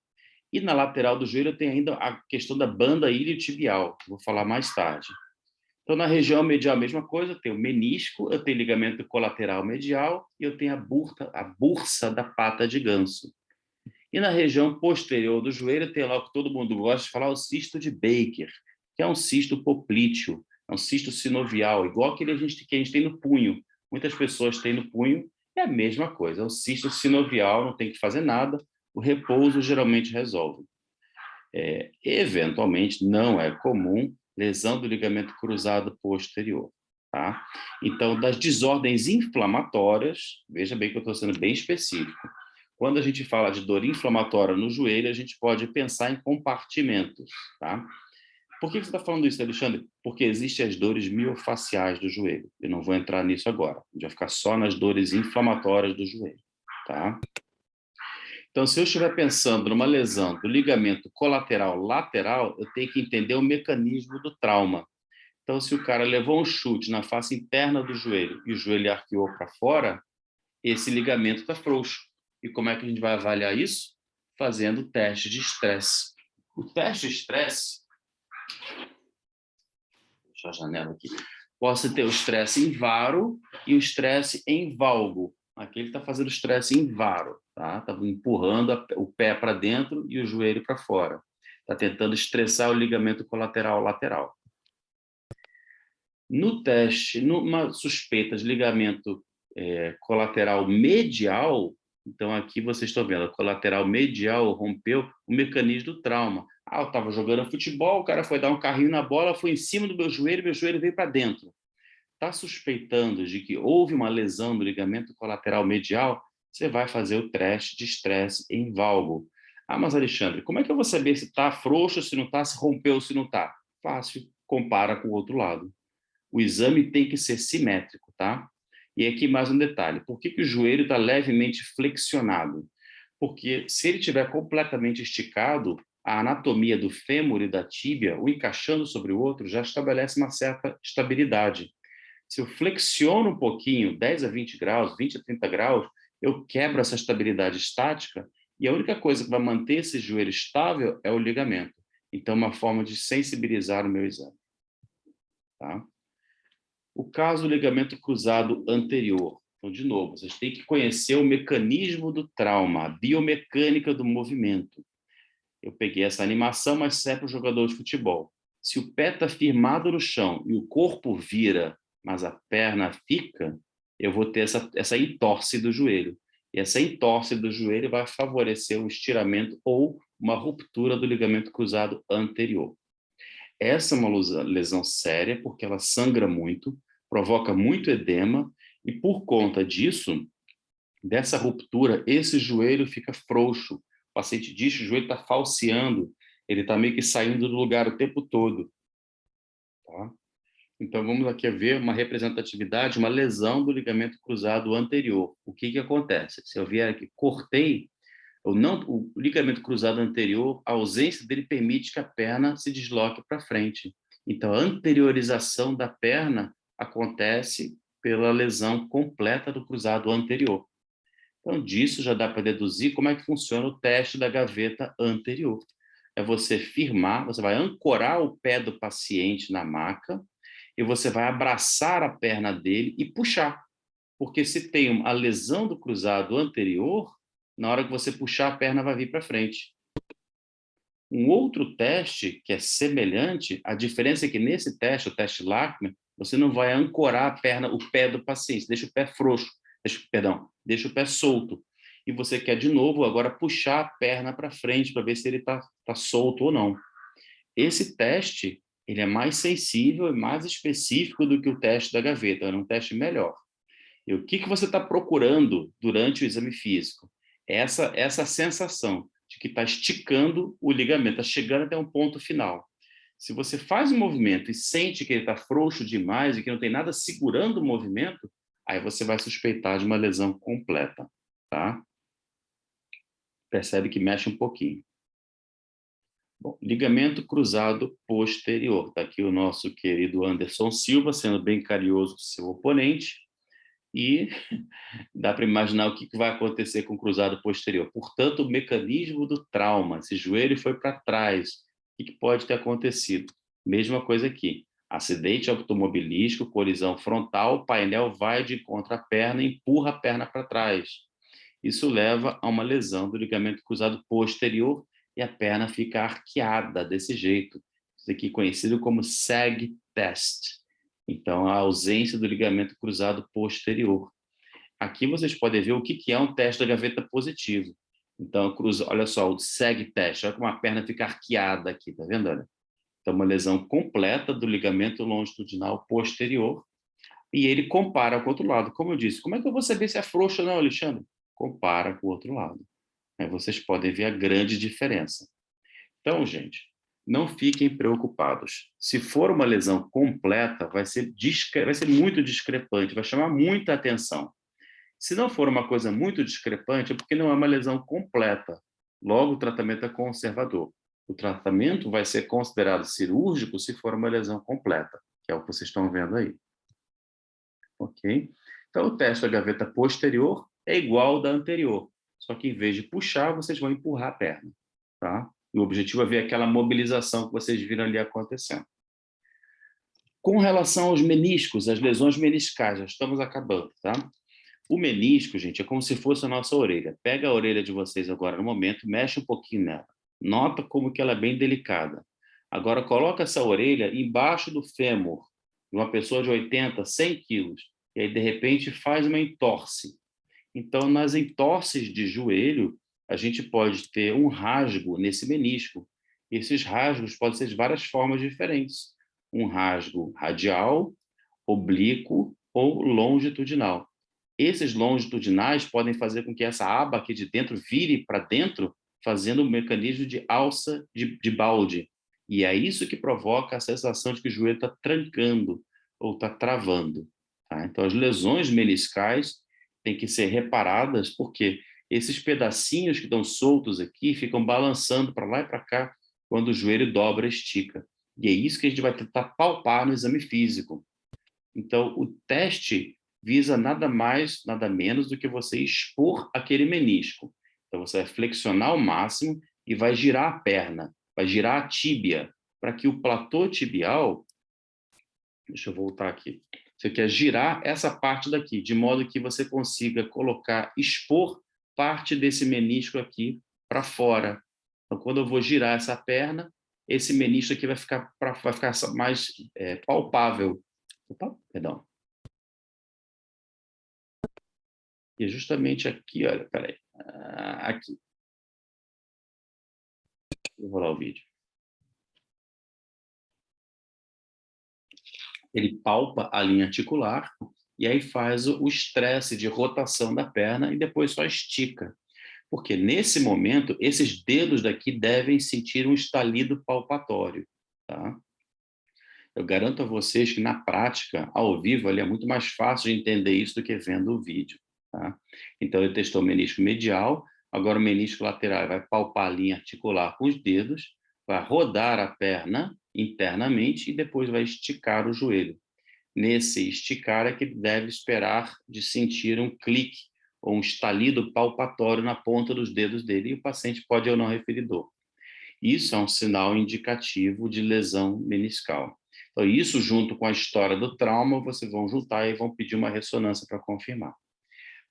e na lateral do joelho eu tenho ainda a questão da banda iliotibial, que vou falar mais tarde. Então, na região medial, a mesma coisa, eu tenho menisco, eu tenho ligamento colateral medial e eu tenho a bursa da pata de ganso. E na região posterior do joelho tem lá o que todo mundo gosta de falar, o cisto de Baker, que é um cisto poplíteo, é um cisto sinovial, igual aquele que a gente tem no punho. Muitas pessoas têm no punho, é a mesma coisa, é um cisto sinovial, não tem que fazer nada, o repouso geralmente resolve. Eventualmente, não é comum lesão do ligamento cruzado posterior. Tá? Então, das desordens inflamatórias, veja bem que eu estou sendo bem específico. Quando a gente fala de dor inflamatória no joelho, a gente pode pensar em compartimentos. Tá? Por que você está falando isso, Alexandre? Porque existem as dores miofaciais do joelho. Eu não vou entrar nisso agora. A gente vai ficar só nas dores inflamatórias do joelho. Tá? Então, se eu estiver pensando numa lesão do ligamento colateral lateral, eu tenho que entender o mecanismo do trauma. Então, se o cara levou um chute na face interna do joelho e o joelho arqueou para fora, esse ligamento está frouxo. E como é que a gente vai avaliar isso? Fazendo o teste de estresse. O teste de estresse, deixa a janela aqui, posso ter o estresse em varo e o estresse em valgo. Aqui ele está fazendo estresse em varo, tá? Está empurrando o pé para dentro e o joelho para fora. Está tentando estressar o ligamento colateral lateral. No teste, numa suspeita de ligamento colateral medial, então aqui vocês estão vendo, a colateral medial rompeu o mecanismo do trauma. Eu estava jogando futebol, o cara foi dar um carrinho na bola, foi em cima do meu joelho veio para dentro. Está suspeitando de que houve uma lesão no ligamento colateral medial, você vai fazer o teste de estresse em valgo. Mas Alexandre, como é que eu vou saber se está frouxo, se não está, se rompeu, se não está? Fácil, compara com o outro lado. O exame tem que ser simétrico, tá? E aqui mais um detalhe. Por que o joelho está levemente flexionado? Porque se ele estiver completamente esticado, a anatomia do fêmur e da tíbia, um encaixando sobre o outro, já estabelece uma certa estabilidade. Se eu flexiono um pouquinho, 10 a 20 graus, 20 a 30 graus, eu quebro essa estabilidade estática e a única coisa que vai manter esse joelho estável é o ligamento. Então, é uma forma de sensibilizar o meu exame. Tá? O caso do ligamento cruzado anterior. Então, de novo, vocês têm que conhecer o mecanismo do trauma, a biomecânica do movimento. Eu peguei essa animação, mas serve para o jogador de futebol. Se o pé está firmado no chão e o corpo vira, mas a perna fica, eu vou ter essa entorse do joelho. E essa entorse do joelho vai favorecer o estiramento ou uma ruptura do ligamento cruzado anterior. Essa é uma lesão séria, porque ela sangra muito, provoca muito edema, e por conta disso, dessa ruptura, esse joelho fica frouxo. O paciente diz que o joelho está falseando, ele está meio que saindo do lugar o tempo todo. Tá? Então, vamos aqui ver uma representatividade, uma lesão do ligamento cruzado anterior. O que acontece? Se eu vier aqui, cortei, o ligamento cruzado anterior, a ausência dele permite que a perna se desloque para frente. Então, a anteriorização da perna acontece pela lesão completa do cruzado anterior. Então, disso já dá para deduzir como é que funciona o teste da gaveta anterior. É você firmar, você vai ancorar o pé do paciente na maca e você vai abraçar a perna dele e puxar. Porque se tem a lesão do cruzado anterior, na hora que você puxar, a perna vai vir para frente. Um outro teste que é semelhante, a diferença é que nesse teste, o teste Lachman, você não vai ancorar a perna, o pé do paciente, deixa o pé frouxo, deixa o pé solto. E você quer, de novo, agora puxar a perna para frente para ver se ele está solto ou não. Esse teste, ele é mais sensível e mais específico do que o teste da gaveta, é um teste melhor. E o que você está procurando durante o exame físico? Essa sensação de que está esticando o ligamento, está chegando até um ponto final. Se você faz um movimento e sente que ele está frouxo demais e que não tem nada segurando o movimento, aí você vai suspeitar de uma lesão completa, tá? Percebe que mexe um pouquinho. Bom, ligamento cruzado posterior. Está aqui o nosso querido Anderson Silva, sendo bem carinhoso com seu oponente. E dá para imaginar o que vai acontecer com o cruzado posterior. Portanto, o mecanismo do trauma, esse joelho foi para trás, o que pode ter acontecido? Mesma coisa aqui, acidente automobilístico, colisão frontal, o painel vai de encontro à perna e empurra a perna para trás. Isso leva a uma lesão do ligamento cruzado posterior e a perna fica arqueada desse jeito. Isso aqui é conhecido como sag test. Então, a ausência do ligamento cruzado posterior. Aqui vocês podem ver o que é um teste da gaveta positivo. Então, olha só, o sag test, olha como a perna fica arqueada aqui, tá vendo? Olha. Então, uma lesão completa do ligamento longitudinal posterior. E ele compara com o outro lado. Como eu disse, como é que eu vou saber se é frouxo ou não, Alexandre? Compara com o outro lado. Aí vocês podem ver a grande diferença. Então, gente, não fiquem preocupados. Se for uma lesão completa, vai ser muito discrepante, vai chamar muita atenção. Se não for uma coisa muito discrepante, é porque não é uma lesão completa. Logo, o tratamento é conservador. O tratamento vai ser considerado cirúrgico se for uma lesão completa, que é o que vocês estão vendo aí. Ok? Então, o teste da gaveta posterior é igual ao da anterior, só que em vez de puxar, vocês vão empurrar a perna, tá? E o objetivo é ver aquela mobilização que vocês viram ali acontecendo. Com relação aos meniscos, as lesões meniscais, já estamos acabando, tá? O menisco, gente, é como se fosse a nossa orelha. Pega a orelha de vocês agora no momento, mexe um pouquinho nela. Nota como que ela é bem delicada. Agora, coloca essa orelha embaixo do fêmur de uma pessoa de 80, 100 quilos, e aí, de repente, faz uma entorse. Então, nas entorses de joelho, a gente pode ter um rasgo nesse menisco. Esses rasgos podem ser de várias formas diferentes. Um rasgo radial, oblíquo ou longitudinal. Esses longitudinais podem fazer com que essa aba aqui de dentro vire para dentro, fazendo um mecanismo de alça de balde. E é isso que provoca a sensação de que o joelho está trancando ou está travando. Tá? Então, as lesões meniscais têm que ser reparadas, porque esses pedacinhos que estão soltos aqui ficam balançando para lá e para cá quando o joelho dobra e estica. E é isso que a gente vai tentar palpar no exame físico. Então, o teste visa nada mais, nada menos do que você expor aquele menisco. Então, você vai flexionar ao máximo e vai girar a perna, vai girar a tíbia, para que o platô tibial... Deixa eu voltar aqui. Você quer girar essa parte daqui, de modo que você consiga colocar, expor parte desse menisco aqui para fora. Então, quando eu vou girar essa perna, esse menisco aqui vai ficar mais palpável. Opa, perdão. E é justamente aqui, olha, peraí. Aqui. Vou rolar o vídeo. Ele palpa a linha articular e aí faz o estresse de rotação da perna e depois só estica. Porque nesse momento, esses dedos daqui devem sentir um estalido palpatório, tá? Eu garanto a vocês que na prática, ao vivo, ali é muito mais fácil de entender isso do que vendo o vídeo, tá? Então, ele testou o menisco medial, agora o menisco lateral vai palpar a linha articular com os dedos, vai rodar a perna internamente e depois vai esticar o joelho. Nesse esticar é que deve esperar de sentir um clique ou um estalido palpatório na ponta dos dedos dele e o paciente pode ou não referir dor. Isso é um sinal indicativo de lesão meniscal. Então, isso junto com a história do trauma, vocês vão juntar e vão pedir uma ressonância para confirmar.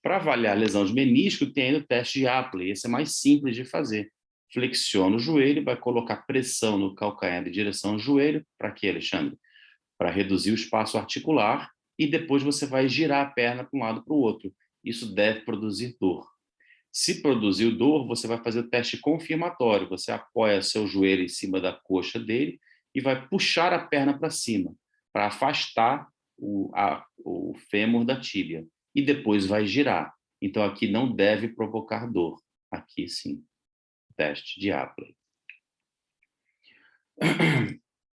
Para avaliar a lesão de menisco, tem ainda o teste de Apley. Esse é mais simples de fazer. Flexiona o joelho, vai colocar pressão no calcanhar em direção ao joelho. Para quê, Alexandre? Para reduzir o espaço articular e depois você vai girar a perna para um lado para o outro. Isso deve produzir dor. Se produzir dor, você vai fazer o teste confirmatório. Você apoia seu joelho em cima da coxa dele e vai puxar a perna para cima, para afastar o fêmur da tíbia. E depois vai girar. Então, aqui não deve provocar dor. Aqui, sim. Teste de Apley.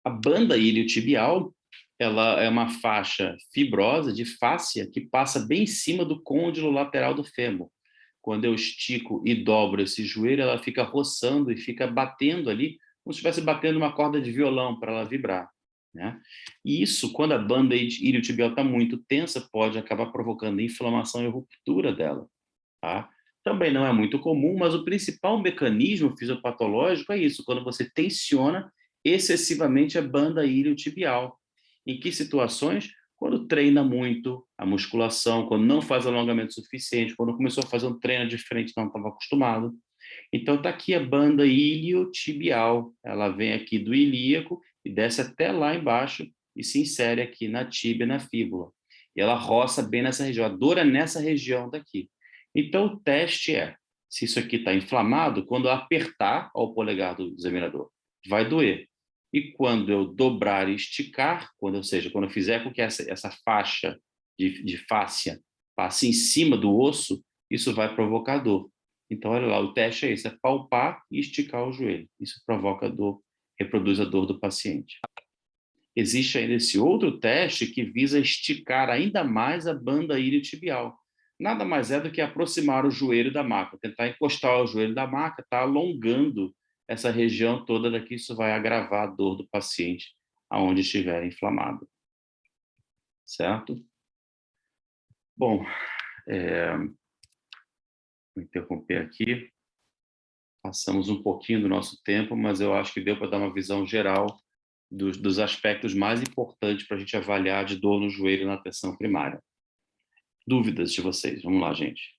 A banda iliotibial, ela é uma faixa fibrosa de fáscia que passa bem em cima do côndilo lateral do fêmur. Quando eu estico e dobro esse joelho, ela fica roçando e fica batendo ali, como se estivesse batendo uma corda de violão para ela vibrar, né? E isso, quando a banda iliotibial está muito tensa, pode acabar provocando inflamação e ruptura dela, tá? Também não é muito comum, mas o principal mecanismo fisiopatológico é isso, quando você tensiona excessivamente a banda iliotibial. Em que situações? Quando treina muito a musculação, quando não faz alongamento suficiente, quando começou a fazer um treino diferente, não estava acostumado. Então está aqui a banda iliotibial, ela vem aqui do ilíaco e desce até lá embaixo e se insere aqui na tíbia, na fíbula. E ela roça bem nessa região, a dor é nessa região daqui. Então o teste é, se isso aqui está inflamado, quando eu apertar ao polegar do examinador, vai doer. E quando eu dobrar e esticar, ou seja, quando eu fizer com que essa faixa de fáscia passe em cima do osso, isso vai provocar dor. Então, olha lá, o teste é esse, é palpar e esticar o joelho. Isso provoca dor, reproduz a dor do paciente. Existe ainda esse outro teste que visa esticar ainda mais a banda iliotibial. Nada mais é do que aproximar o joelho da maca, tentar encostar o joelho da maca, tá alongando essa região toda daqui, isso vai agravar a dor do paciente aonde estiver inflamado. Certo? Bom, vou interromper aqui. Passamos um pouquinho do nosso tempo, mas eu acho que deu para dar uma visão geral dos aspectos mais importantes para a gente avaliar de dor no joelho na atenção primária. Dúvidas de vocês? Vamos lá, gente.